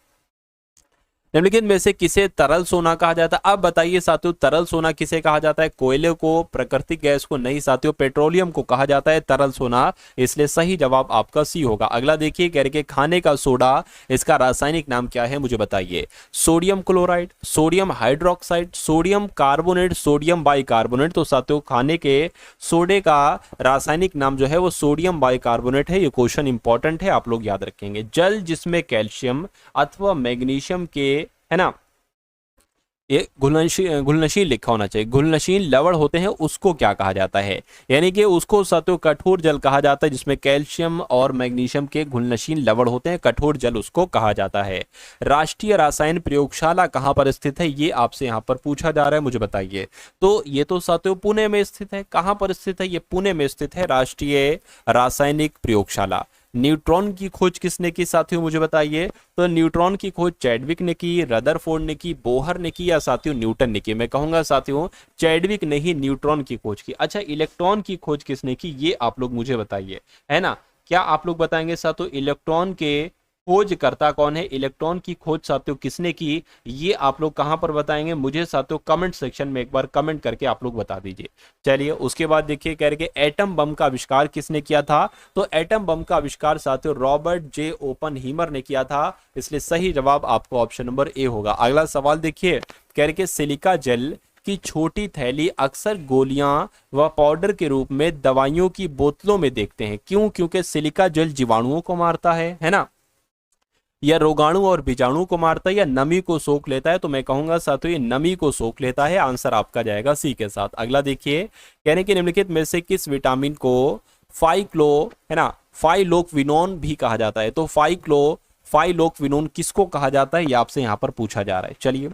निम्नलिखित में से किसे तरल सोना कहा जाता है, अब बताइए साथियों तरल सोना किसे कहा जाता है, कोयले को, प्राकृतिक गैस को नहीं साथियों, पेट्रोलियम को कहा जाता है तरल सोना, इसलिए सही जवाब आपका सी होगा। अगला देखिए कह रहे कि खाने का सोडा, इसका रासायनिक नाम क्या है मुझे बताइए, sodium chloride, sodium hydroxide, sodium carbonate, sodium bicarbonate, तो साथियों खाने के सोडे का रासायनिक नाम जो है वो सोडियम बाइकार्बोनेट है। ये क्वेश्चन इंपॉर्टेंट है, आप लोग याद रखेंगे। जल जिसमें कैल्शियम अथवा मैग्नीशियम के, है ना, ये घुलनशील लिखा होना चाहिए। घुलनशील लवण होते हैं उसको क्या कहा जाता है, यानी कि उसको साथियों कठोर जल कहा जाता है, जिसमें कैल्शियम और मैग्नीशियम के घुलनशील लवण होते हैं, कठोर जल उसको कहा जाता है। राष्ट्रीय रसायन प्रयोगशाला कहाँ पर स्थित है, ये आपसे यहाँ पर पूछा जा रहा है, मुझे बताइए। तो ये तो साथियों पुणे में स्थित है। कहाँ पर स्थित है, ये पुणे में स्थित है राष्ट्रीय रासायनिक प्रयोगशाला। न्यूट्रॉन की खोज किसने की साथियों, मुझे बताइए। तो न्यूट्रॉन की खोज चैडविक ने की, रदरफोर्ड ने की, बोहर ने की, या साथियों न्यूटन ने की। मैं कहूंगा साथियों चैडविक ने ही न्यूट्रॉन की खोज की। अच्छा, इलेक्ट्रॉन की खोज किसने की, ये आप लोग मुझे बताइए, है ना। क्या आप लोग बताएंगे साथियों इलेक्ट्रॉन के खोजकर्ता कौन है, इलेक्ट्रॉन की खोज साथियों किसने की, ये आप लोग कहां पर बताएंगे मुझे साथियों कमेंट सेक्शन में एक बार कमेंट करके आप लोग बता दीजिए। चलिए उसके बाद देखिए कह रहे एटम बम का आविष्कार किसने किया था। तो एटम बम का आविष्कार साथियों रॉबर्ट जे ओपनहीमर ने किया था, इसलिए सही जवाब आपको ऑप्शन नंबर ए होगा। अगला सवाल देखिए, कह रहे सिलिका जेल की छोटी थैली अक्सर गोलियां व पाउडर के रूप में दवाइयों की बोतलों में देखते हैं, क्यों। क्योंकि सिलिका जेल जीवाणुओं को मारता है ना, या रोगाणु और बीजाणु को मारता है, या नमी को सोख लेता है। तो मैं कहूंगा साथियों ये नमी को सोख लेता है, आंसर आपका जाएगा सी के साथ। अगला देखिए, कहने कि निम्नलिखित में से किस विटामिन को फाइक्लो है ना फाइलोक्विनोन भी कहा जाता है। तो फाइलोक्विनोन किसको कहा जाता है, ये आपसे यहां पर पूछा जा रहा है। चलिए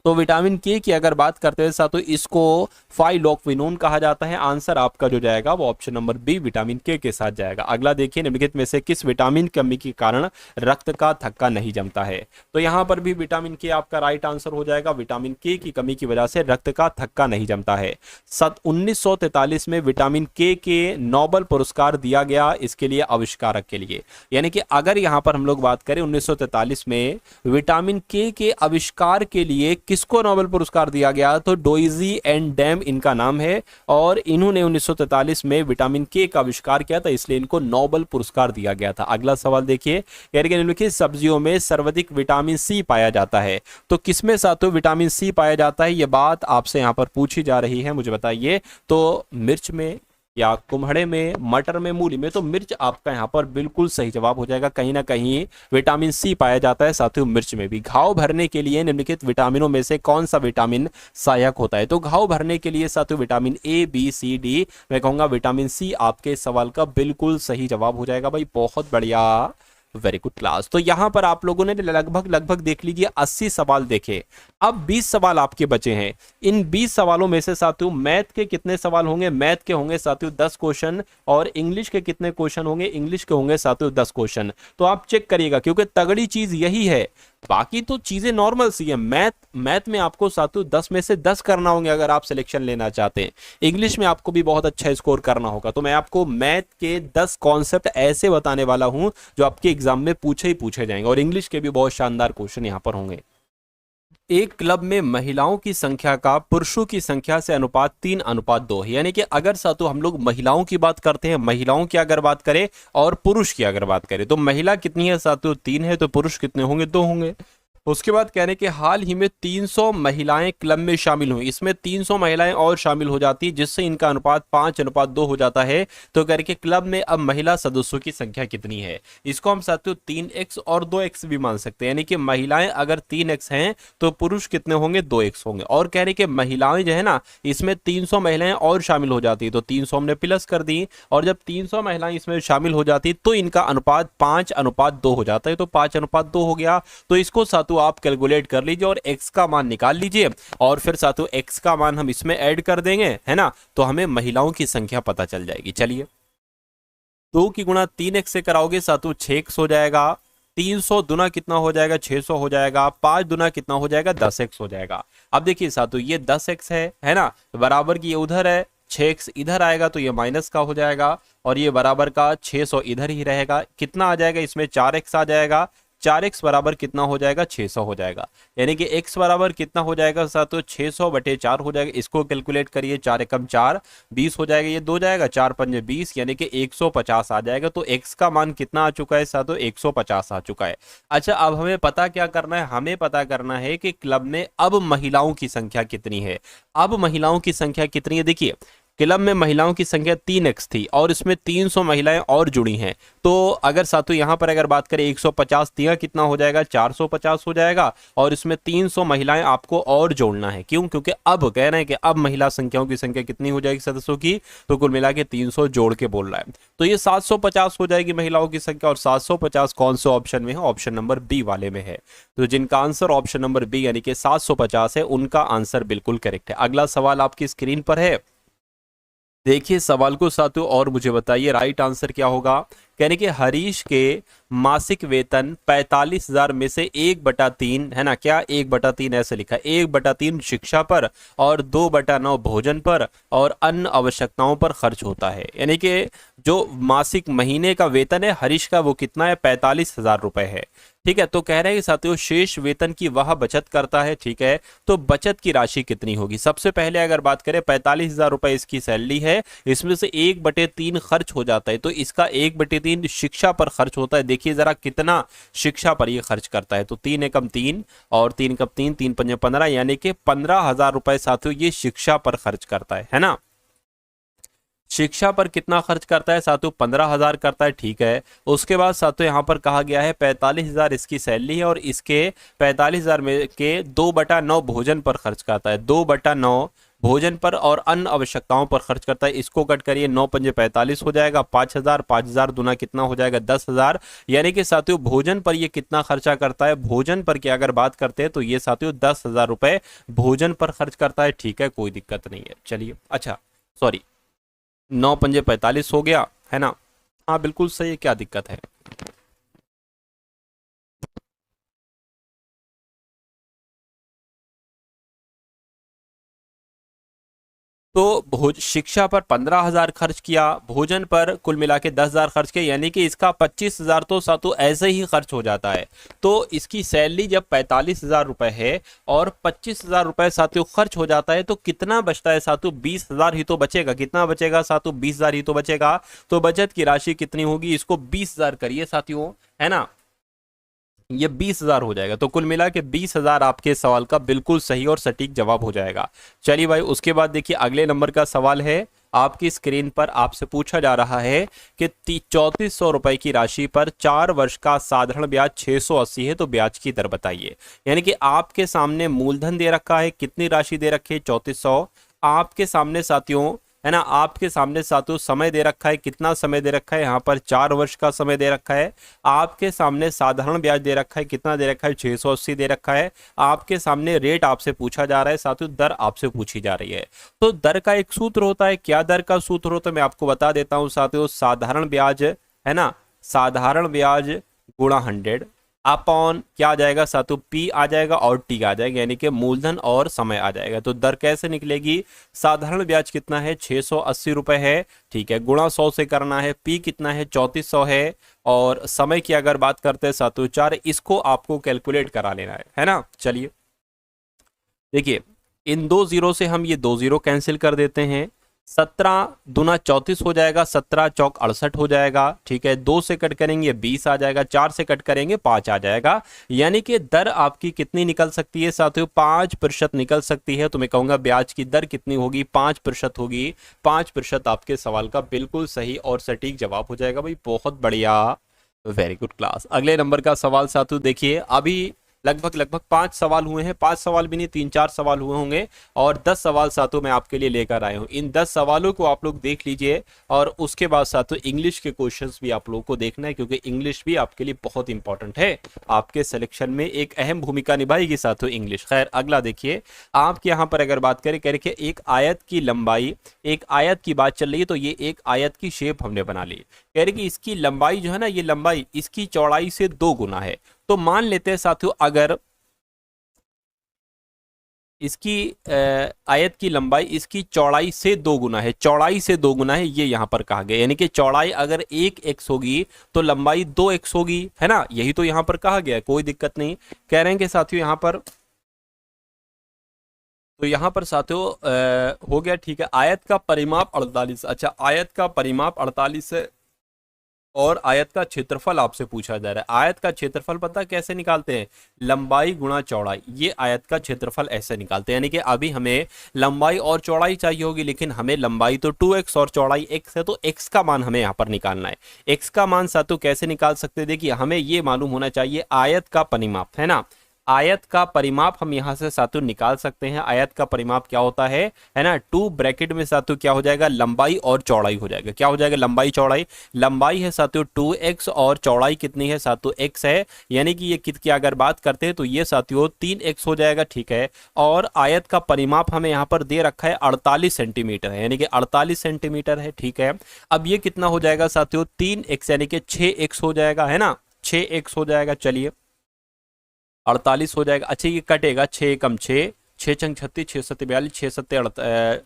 तो विटामिन के की अगर बात करते हैं साथियों इसको फाइलोक्विनोन कहा जाता है, आंसर आपका जो जाएगा वो ऑप्शन नंबर बी विटामिन के साथ जाएगा। अगला देखिए, निम्नलिखित में से किस विटामिन की कमी के कारण रक्त का थक्का नहीं जमता है। तो यहां पर भी विटामिन के आपका राइट आंसर हो जाएगा, विटामिन के की कमी की वजह से रक्त का थक्का नहीं जमता है। 1943 में विटामिन के नोबेल पुरस्कार दिया गया इसके लिए, आविष्कारक के लिए। यानी कि अगर यहां पर हम लोग बात करें 1943 में विटामिन के आविष्कार के लिए किसको नोबेल पुरस्कार दिया गया, तो डोइजी एंड डैम इनका नाम है, और इन्होंने 1943 में विटामिन के का आविष्कार किया था, इसलिए इनको नोबेल पुरस्कार दिया गया था। अगला सवाल देखिए, निम्नलिखित सब्जियों में सर्वाधिक विटामिन सी पाया जाता है। तो किसमें साथियों विटामिन सी पाया जाता है, यह बात आपसे यहां पर पूछी जा रही है, मुझे बताइए। तो मिर्च में, या कुम्हड़े में, मटर में, मूली में। तो मिर्च आपका यहाँ पर बिल्कुल सही जवाब हो जाएगा। कहीं ना कहीं विटामिन सी पाया जाता है साथियों मिर्च में भी। घाव भरने के लिए निम्नलिखित विटामिनों में से कौन सा विटामिन सहायक होता है। तो घाव भरने के लिए साथियों vitamin A B C D, मैं कहूंगा विटामिन सी आपके सवाल का बिल्कुल सही जवाब हो जाएगा भाई, बहुत बढ़िया, वेरी गुड क्लास। तो यहां पर आप लोगों ने लगभग देख लीजिए 80 सवाल देखे। अब 20 सवाल आपके बचे हैं। इन 20 सवालों में से साथियों मैथ के कितने सवाल होंगे, मैथ के होंगे साथियों 10 क्वेश्चन, और इंग्लिश के कितने क्वेश्चन होंगे, इंग्लिश के होंगे साथियों 10 क्वेश्चन। तो आप चेक करिएगा, क्योंकि तगड़ी चीज यही है, बाकी तो चीजें नॉर्मल सी है। मैथ में आपको साथियों 10 में से 10 करना होंगे अगर आप सिलेक्शन लेना चाहते हैं। इंग्लिश में आपको भी बहुत अच्छा स्कोर करना होगा। तो मैं आपको मैथ के 10 कॉन्सेप्ट ऐसे बताने वाला हूं जो आपके एग्जाम में पूछे जाएंगे, और इंग्लिश के भी बहुत शानदार क्वेश्चन यहां पर होंगे। एक क्लब में महिलाओं की संख्या का पुरुषों की संख्या से अनुपात 3:2 है। यानी कि अगर साथियों हम लोग महिलाओं की बात करते हैं, महिलाओं की अगर बात करें और पुरुष की अगर बात करें, तो महिला कितनी है साथियों 3 है, तो पुरुष कितने होंगे 2 होंगे। उसके बाद कह रहे हैं कि हाल ही में 300 महिलाएं क्लब में शामिल हुई, इसमें 300 महिलाएं और शामिल हो जाती है, जिससे इनका अनुपात 5:2 हो जाता है। तो कह रहे कि क्लब में अब महिला सदस्यों की संख्या कितनी है। इसको हम साथियों 3x और 2x भी मान सकते हैं, यानी कि महिलाएं अगर 3x हैं तो पुरुष कितने होंगे 2x होंगे। और कह रहे कि महिलाएं जो है ना, इसमें 300 महिलाएं और शामिल हो जाती है, तो 300 हमने प्लस कर दी, और जब 300 महिलाएं इसमें शामिल हो जाती तो इनका अनुपात 5:2 हो जाता है। तो 5:2 हो गया। तो इसको साथियों आप कैलकुलेट कर लीजिए और x का मान निकाल लीजिए, और फिर साथियों x का मान हम इसमें ऐड कर देंगे, है ना, तो हमें महिलाओं की संख्या पता चल जाएगी। चलिए 2 की गुणा 3x से कराओगे साथियों 6x हो जाएगा, 300 दुना कितना हो जाएगा 600 हो जाएगा, 5 दुना कितना हो जाएगा 10x हो जाएगा। अब देखिए साथियों ये 10x है ना, बराबर की ये उधर है, 6x इधर आएगा तो ये माइनस का हो जाएगा, और ये बराबर का 600 इधर ही रहेगा। कितना आ जाएगा इसमें 4x आ जाएगा, 4x बराबर कितना हो जाएगा 600 हो जाएगा। यानी कि x बराबर कितना हो जाएगा साथियों 600/4 हो जाएगा। इसको कैलकुलेट करिए, 4 एकम 4 20 हो जाएगा, ये 2 जाएगा, 4 पंजे 20, यानी कि 150 आ जाएगा। तो x का मान कितना आ चुका है साथियों 150 आ चुका है। अच्छा अब हमें पता क्या करना है, हमें पता करना है कि क्लब में अब महिलाओं की संख्या कितनी है। अब महिलाओं की संख्या कितनी है, देखिए क्लब में महिलाओं की संख्या 3x थी और इसमें 300 महिलाएं और जुड़ी हैं, तो अगर साथियों यहाँ पर अगर बात करें 150 दिया कितना हो जाएगा, 450 हो जाएगा। और इसमें 300 महिलाएं आपको और जोड़ना है, क्यों? क्योंकि अब कह रहे हैं कि अब महिला संख्याओं की संख्या कितनी हो जाएगी सदस्यों की, तो कुल मिला के 300 जोड़ के बोल रहा है, तो ये 750 हो जाएगी महिलाओं की संख्या। और 750 कौन से ऑप्शन में है? ऑप्शन नंबर बी वाले में है। तो जिनका आंसर ऑप्शन नंबर बी यानी कि 750 है, उनका आंसर बिल्कुल करेक्ट है। अगला सवाल आपकी स्क्रीन पर है, देखिए सवाल को साथियों और मुझे बताइए राइट आंसर क्या होगा। कहने कि हरीश के मासिक वेतन 45,000 में से 1/3 है ना, क्या 1/3 ऐसे लिखा, 1/3 शिक्षा पर और 2/9 भोजन पर और अन्य आवश्यकताओं पर खर्च होता है। यानी कि जो मासिक महीने का वेतन है हरीश का वो कितना है, 45,000 रुपए है। ठीक है, तो कह रहे हैं कि साथियों शेष वेतन की वह बचत करता है। ठीक है, तो बचत की राशि कितनी होगी? सबसे पहले अगर बात करें 45,000 रुपए इसकी सैलरी है, इसमें से 1/3 खर्च हो जाता है, तो इसका 1/3 शिक्षा पर खर्च होता है। देखिए जरा कितना शिक्षा पर ये खर्च करता है, तो 3 एकम 3 और 3 एकम 3, 3 पंजे 15, यानी कि 15,000 रुपए साथियों ये शिक्षा पर खर्च करता है ना। शिक्षा पर कितना खर्च करता है साथियों? 15,000 करता है। ठीक है, उसके बाद साथियों यहाँ पर कहा गया है 45,000 इसकी सैलरी है और इसके 45,000 में के 2/9 भोजन पर खर्च करता है, 2/9 भोजन पर और अन्य आवश्यकताओं पर खर्च करता है। इसको कट करिए, 9 पंजे 45 हो जाएगा, 5,000, 5,000 दुना कितना हो जाएगा, 10,000। यानी कि साथियों भोजन पर ये कितना खर्चा करता है? भोजन पर की अगर बात करते हैं तो ये साथियों 10,000 रुपए भोजन पर खर्च करता है। ठीक है, कोई दिक्कत नहीं है। चलिए, अच्छा सॉरी, 9 पंजे 45 हो गया है ना। हाँ बिल्कुल सही है, क्या दिक्कत है? तो भोज शिक्षा पर 15,000 खर्च किया, भोजन पर कुल मिला के 10,000 खर्च किया, यानी कि इसका 25,000 तो सातों ऐसे ही खर्च हो जाता है। तो इसकी सैलरी जब 45,000 रुपए है और 25,000 रुपए साथियों खर्च हो जाता है, तो कितना बचता है साथियों? 20,000 ही तो बचेगा। कितना बचेगा साथियों? 20,000 ही तो बचेगा। तो बचत की राशि कितनी होगी? इसको 20,000 करिए साथियों, है ना, ये 20,000 हो जाएगा। तो कुल मिला के 20,000 आपके सवाल का बिल्कुल सही और सटीक जवाब हो जाएगा। चलिए भाई, उसके बाद देखिए अगले नंबर का सवाल है आपकी स्क्रीन पर। आपसे पूछा जा रहा है कि 3400 रुपए की राशि पर 4 वर्ष का साधारण ब्याज 680 है, तो ब्याज की दर बताइए। यानी कि आपके सामने मूलधन दे रखा है, कितनी राशि दे रखी है? 3400। आपके सामने साथियों, है ना, आपके सामने साथियों समय दे रखा है, कितना समय दे रखा है? यहाँ पर 4 वर्ष का समय दे रखा है। आपके सामने साधारण ब्याज दे रखा है, कितना दे रखा है? 680 दे रखा है। आपके सामने रेट आपसे पूछा जा रहा है साथियों, दर आपसे पूछी जा रही है। तो दर का एक सूत्र होता है, क्या दर का सूत्र होता है मैं आपको बता देता हूं साथियों। साधारण ब्याज, है ना, साधारण ब्याज गुणा 100 अपॉन क्या आ जाएगा साथियों? पी आ जाएगा और टी आ जाएगा, यानी कि मूलधन और समय आ जाएगा। तो दर कैसे निकलेगी? साधारण ब्याज कितना है? 680 रुपए है। ठीक है, गुणा 100 से करना है। पी कितना है? 3400 है। और समय की अगर बात करते हैं साथियों 4, इसको आपको कैलकुलेट करा लेना है ना। चलिए देखिए, इन दो जीरो से हम ये 2 जीरो कैंसिल कर देते हैं। 17 दूना 34 हो जाएगा, 17 चौक 68 हो जाएगा। ठीक है, 2 से कट करेंगे 20 आ जाएगा, 4 से कट करेंगे 5 आ जाएगा। यानी कि दर आपकी कितनी निकल सकती है साथियों? 5% निकल सकती है। तो मैं कहूंगा ब्याज की दर कितनी होगी? 5% होगी। 5% आपके सवाल का बिल्कुल सही और सटीक जवाब हो जाएगा भाई। बहुत बढ़िया, वेरी गुड क्लास। अगले नंबर का सवाल साथियों देखिए, अभी लगभग लगभग 5 सवाल हुए हैं, 5 सवाल भी नहीं 3-4 सवाल हुए होंगे और 10 सवाल साथियों मैं आपके लिए लेकर आया हूं। इन 10 सवालों को आप लोग देख लीजिए और उसके बाद साथियों इंग्लिश के क्वेश्चंस भी आप लोगों को देखना है, क्योंकि इंग्लिश भी आपके लिए बहुत इंपॉर्टेंट है। आपके सिलेक्शन में एक अहम भूमिका निभाएगी साथियों इंग्लिश। खैर अगला देखिए, आपके यहाँ पर अगर बात करें कह के एक आयत की लंबाई, एक आयत की बात चल रही है, तो ये एक आयत की शेप हमने बना ली। कह रहे कि इसकी लंबाई जो है ना, ये लंबाई इसकी चौड़ाई से 2 गुना है। तो मान लेते हैं साथियों अगर इसकी आयत की लंबाई इसकी चौड़ाई से 2 गुना है, चौड़ाई से 2 गुना है, ये यहां पर कहा गया। यानी कि चौड़ाई अगर 1x होगी तो लंबाई 2x होगी, है ना, यही तो यहां पर कहा गया है। कोई दिक्कत नहीं। कह रहे हैं कि साथियों यहां पर, तो यहां पर साथियों हो गया। ठीक है, आयत का परिमाप 48। अच्छा, आयत का परिमाप 48 है और आयत का क्षेत्रफल आपसे पूछा जा रहा है। आयत का क्षेत्रफल पता कैसे निकालते हैं, लंबाई गुणा चौड़ाई। ये आयत का क्षेत्रफल ऐसे निकालते हैं, यानी कि अभी हमें लंबाई और चौड़ाई चाहिए होगी, लेकिन हमें लंबाई तो 2x और चौड़ाई x है, तो x का मान हमें यहाँ पर निकालना है। x का मान सातों कैसे निकाल सकते हैं, देखिए हमें ये मालूम होना चाहिए आयत का परिमाप, है ना। आयत का परिमाप हम यहां से सातु निकाल सकते हैं। आयत का परिमाप क्या होता है ना, 2 ब्रैकेट में सातु क्या हो जाएगा, लंबाई और चौड़ाई हो जाएगा। क्या हो जाएगा, लंबाई चौड़ाई। लंबाई है सातु 2x और चौड़ाई कितनी है सातु x है, यानी कि ये कित की अगर बात करते हैं तो ये साथियों 3x हो जाएगा, ठीक है। और आयत का परिमाप हमें यहाँ पर दे रखा है 48 सेंटीमीटर है, यानी कि 48 सेंटीमीटर है, ठीक है। अब ये कितना हो जाएगा साथियों, 3x यानी कि 6x हो जाएगा, है ना, 6x हो जाएगा। चलिए 48 हो जाएगा। अच्छा ये कटेगा, 6 कम 6, 6 चंग 36, 6 सत्ते 42, 6 सत्ते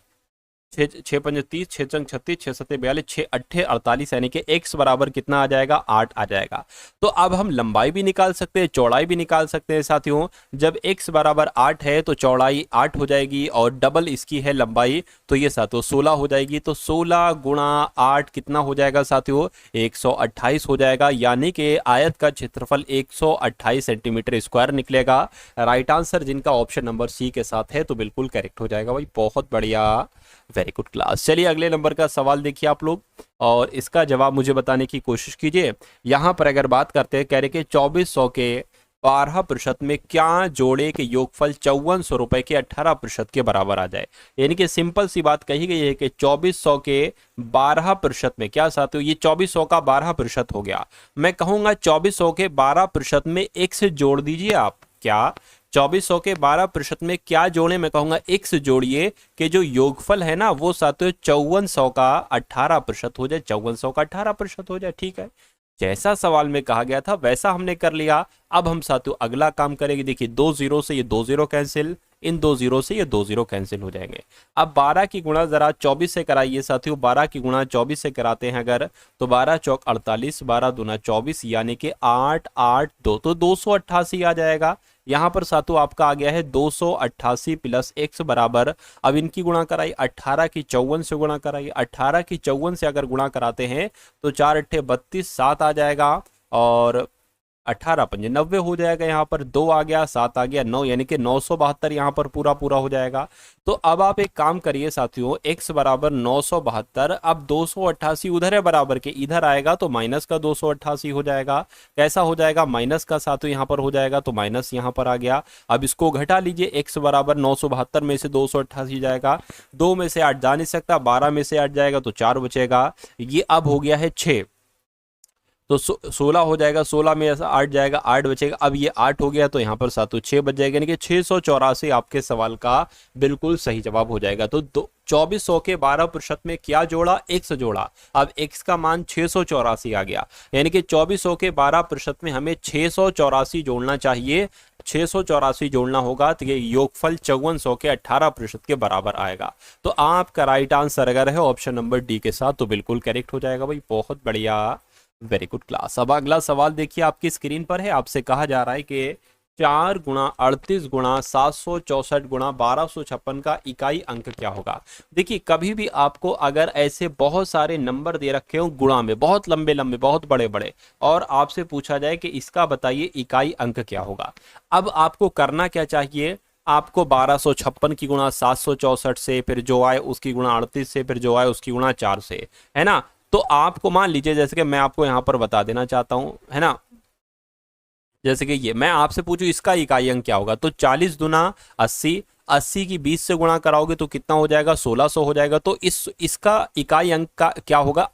6 पंज 30, 6 चंग 36, 6 सत्ते 42, 6 अट्ठे 48, यानी कि x बराबर कितना आ जाएगा, 8 आ जाएगा। तो अब हम लंबाई भी निकाल सकते हैं, चौड़ाई भी निकाल सकते हैं साथियों। जब x बराबर 8 है तो चौड़ाई 8 हो जाएगी और डबल इसकी है लंबाई, तो ये साथियों 16 हो जाएगी। तो 16 गुणा 8 कितना हो जाएगा साथियों, 128 हो जाएगा, यानी कि आयत का क्षेत्रफल 128 सेंटीमीटर स्क्वायर निकलेगा। राइट आंसर जिनका ऑप्शन नंबर सी के साथ है तो बिल्कुल करेक्ट हो जाएगा भाई, बहुत बढ़िया, वेरी गुड क्लास। चलिए अगले नंबर का सवाल देखिए आप लोग और इसका जवाब मुझे बताने की कोशिश कीजिए। यहां पर अगर बात करते हैं, कह रहे कि 2400 के 12% में क्या जोड़े के योगफल 5400 रुपए के 18% के बराबर आ जाए। यानी कि सिंपल सी बात कही गई है कि 2400 के 12% में क्या साथियों, ये 2400 का 12% हो गया। मैं कहूंगा 2400 के 12% में x जोड़ दीजिए आप। क्या 2400 के 12% में क्या जोड़े, मैं कहूंगा x जोड़िए कि जो योगफल है ना वो साथियों 5400 का 18% हो जाए, 5400 का 18% हो जाए, ठीक है। जैसा सवाल में कहा गया था वैसा हमने कर लिया। अब हम साथियों अगला काम करेंगे। देखिए 2 जीरो से ये 2 जीरो कैंसिल, इन 2 जीरो से ये 2 जीरो कैंसिल हो जाएंगे। अब 12 की गुणा जरा 24 से कराइए साथियों, 12 की गुणा 24 से कराते हैं अगर, तो 12 चौक 48, 12 दूना 24, यानी कि 8 8 2, तो 288 आ जाएगा। यहां पर साथियों आपका आ गया है 288 प्लस x बराबर, अब इनकी गुणा कराई 18 की 54 से गुणा कराई, 18 की 54 से अगर गुणा कराते हैं तो 4 अट्ठे 32, 7 आ जाएगा और 18 पंजे 90 हो जाएगा। यहाँ पर 2 आ गया, 7 आ गया 9, यानी कि 972 यहाँ पर पूरा पूरा हो जाएगा। तो अब आप एक काम करिए साथियों, x बराबर 972, अब 288 उधर है बराबर के, इधर आएगा तो माइनस का 288 हो जाएगा। कैसा हो जाएगा, माइनस का साथियों यहाँ पर हो जाएगा, तो माइनस यहाँ पर आ गया। अब इसको घटा लीजिए, x बराबर 972 में से 288 जाएगा, 2 में से 8 जा नहीं सकता, 12 में से 8 जाएगा तो 4 बचेगा। ये अब हो गया है 6, तो 16 हो जाएगा, 16 में ऐसा 8 जाएगा, 8 बचेगा। अब ये 8 हो गया तो यहाँ पर सातों 6 बच जाएगा, यानी कि 684 आपके सवाल का बिल्कुल सही जवाब हो जाएगा। तो 2400 के 12% में क्या जोड़ा, x जोड़ा। अब x का मान 684 आ गया, यानी कि 2400 के 12% में हमें 684 जोड़ना चाहिए। 684 जोड़ना होगा तो ये योगफल 5400 के 18% के बराबर आएगा। तो आपका राइट आंसर अगर है ऑप्शन नंबर डी के साथ तो बिल्कुल करेक्ट हो जाएगा भाई, बहुत बढ़िया, वेरी गुड क्लास। अब अगला सवाल देखिए आपकी स्क्रीन पर है। आपसे कहा जा रहा है कि 4 गुणा 38 गुणा 764 गुणा 1256 का इकाई अंक क्या होगा। देखिए कभी भी आपको अगर ऐसे बहुत सारे नंबर दे रखे हो गुणा में, बहुत लंबे लंबे बहुत बड़े बड़े, और आपसे पूछा जाए कि इसका बताइए इकाई अंक क्या होगा। अब आपको करना क्या चाहिए, आपको 1256 की गुणा 764 से, फिर जो आए उसकी गुणा 38 से, फिर जो आए उसकी गुणा 4 से, है ना। तो आपको मान लीजिए जैसे कि मैं आपको यहां पर बता देना चाहता हूं, है ना, जैसे कि ये मैं आपसे पूछूं इसका इकाई अंक क्या होगा, तो 40 दुना 80, 80 की 20 से गुणा कराओगे तो कितना हो जाएगा, 1600 हो जाएगा। तो इसका इकाई अंक का क्या होगा,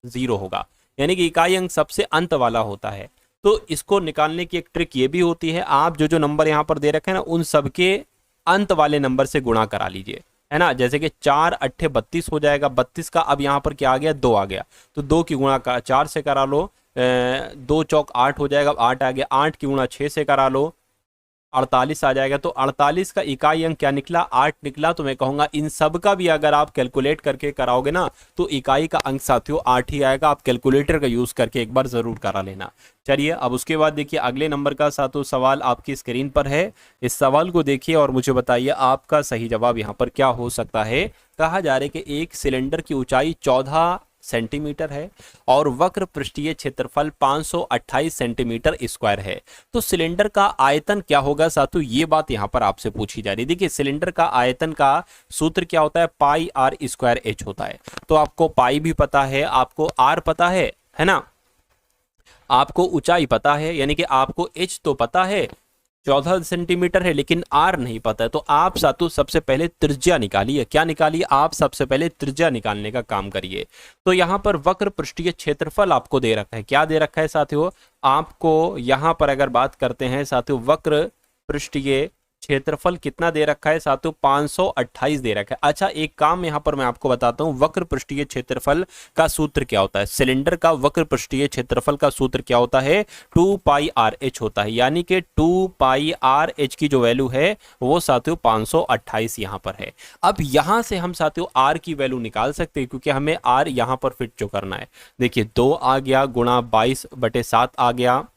0 होगा, यानी कि इकाई अंक सबसे अंत वाला होता है। तो इसको निकालने की एक ट्रिक ये भी होती है, आप जो जो नंबर यहाँ पर दे रखे हैं ना उन सबके अंत वाले नंबर से गुणा करा लीजिए, है ना। जैसे कि 4 अट्ठे 32 हो जाएगा, 32 का अब यहाँ पर क्या आ गया, 2 आ गया, तो 2 की गुणा 4 से करा लो, 2 चौक 8 हो जाएगा, 8 आ गया, 8 की गुणा 6 से करा लो, 48 आ जाएगा। तो 48 का इकाई अंक क्या निकला, 8 निकला। तो मैं कहूंगा इन सब का भी अगर आप कैलकुलेट करके कराओगे ना तो इकाई का अंक साथियों 8 ही आएगा। आप कैलकुलेटर का यूज करके एक बार जरूर करा लेना। चलिए अब उसके बाद देखिए अगले नंबर का साथियों सवाल आपकी स्क्रीन पर है। इस सवाल को देखिए और मुझे बताइए आपका सही जवाब यहाँ पर क्या हो सकता है। कहा जा रहा है कि एक सिलेंडर की ऊंचाई 14 सेंटीमीटर है और वक्र पृष्ठीय क्षेत्रफल 528 सेंटीमीटर स्क्वायर है। तो सिलेंडर का आयतन क्या होगा साथियों, ये बात यहां पर आपसे पूछी जा रही है। देखिए सिलेंडर का आयतन का सूत्र क्या होता है, पाई आर स्क्वायर एच होता है। तो आपको पाई भी पता है, आपको आर पता है ना, आपको ऊंचाई पता है, यानी कि आपको एच तो पता है 14 सेंटीमीटर है, लेकिन आर नहीं पता है। तो आप सातु सबसे पहले त्रिज्या निकालिए। क्या निकालिए, आप सबसे पहले त्रिज्या निकालने का काम करिए। तो यहाँ पर वक्र पृष्ठीय क्षेत्रफल आपको दे रखा है। क्या दे रखा है साथियों, आपको यहाँ पर अगर बात करते हैं साथियों, वक्र पृष्ठीय क्षेत्रफल कितना दे रखा है साथियों, 528 दे रखा है। अच्छा एक काम यहाँ पर मैं आपको बताता हूँ, वक्र पृष्ठीय क्षेत्रफल का सूत्र क्या होता है। सिलेंडर का वक्र पृष्ठीय क्षेत्रफल का सूत्र क्या होता है, 2 पाई आर एच होता है। यानी कि 2 पाई आर एच की जो वैल्यू है वो साथियों 528 यहाँ पर है। अब यहाँ से हम साथियों आर की वैल्यू निकाल सकते हैं, क्योंकि हमें आर यहाँ पर फिट जो करना है। देखिए 2 आ गया गुणा 22/7 आ गया,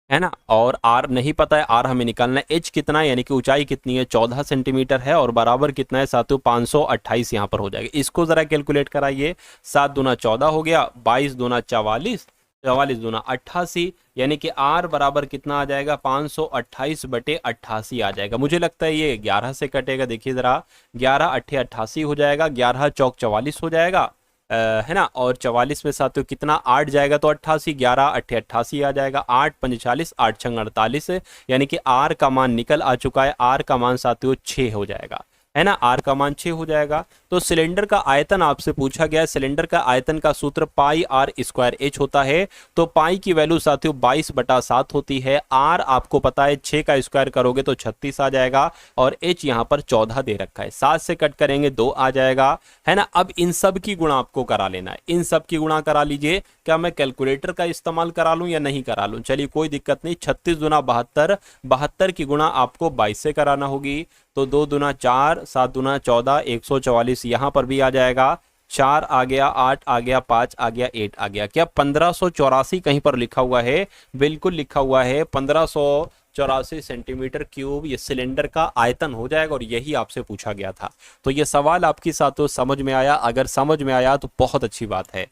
है ना, और आर नहीं पता है, आर हमें निकालना है। एच कितना है, यानी कि ऊंचाई कितनी है, 14 सेंटीमीटर है, और बराबर कितना है साथियों 528 यहाँ पर हो जाएगा। इसको जरा कैलकुलेट कराइए। 7 दूना 14 हो गया, 22 दूना 44, 44 दूना 88, यानी कि आर बराबर कितना आ जाएगा, 528/88 आ जाएगा। मुझे लगता है ये 11 से कटेगा। देखिए जरा, 11 8 88 हो जाएगा, 11 चौक 44 हो जाएगा, है ना, और 44 में साथियों कितना 8 जाएगा तो 88, 11 8 88 आ जाएगा, 8 5 40, 8 6 48, यानी कि आर का मान निकल आ चुका है। आर का मान साथियों 6 हो जाएगा, है ना, आर का मान 6 हो जाएगा। तो सिलेंडर का आयतन आपसे पूछा गया है। सिलेंडर का आयतन का सूत्र पाई आर स्क्वायर एच होता है। तो पाई की वैल्यू साथियों 22/7 होती है। आर आपको पता है 6 का स्क्वायर करोगे तो 36 आ जाएगा, और एच यहाँ पर 14 दे रखा है। 7 से कट करेंगे 2 आ जाएगा, है ना। अब इन सब की गुणा आपको करा लेना है, इन सब की गुणा करा लीजिए। क्या मैं कैलकुलेटर का इस्तेमाल करा लूं या नहीं करा लूं, चलिए कोई दिक्कत नहीं। 36 दूना 72, 72 की गुणा आपको 22 से कराना होगी। तो 2 दूना 4, 7 दूना 14, 144 यहाँ पर भी आ जाएगा। 4 आ गया, 8 आ गया, 5 आ गया, 8 आ गया। क्या 1584 कहीं पर लिखा हुआ है, बिल्कुल लिखा हुआ है 1584 सेंटीमीटर क्यूब ये सिलेंडर का आयतन हो जाएगा, और यही आपसे पूछा गया था। तो ये सवाल आपके साथों समझ में आया, अगर समझ में आया तो बहुत अच्छी बात है।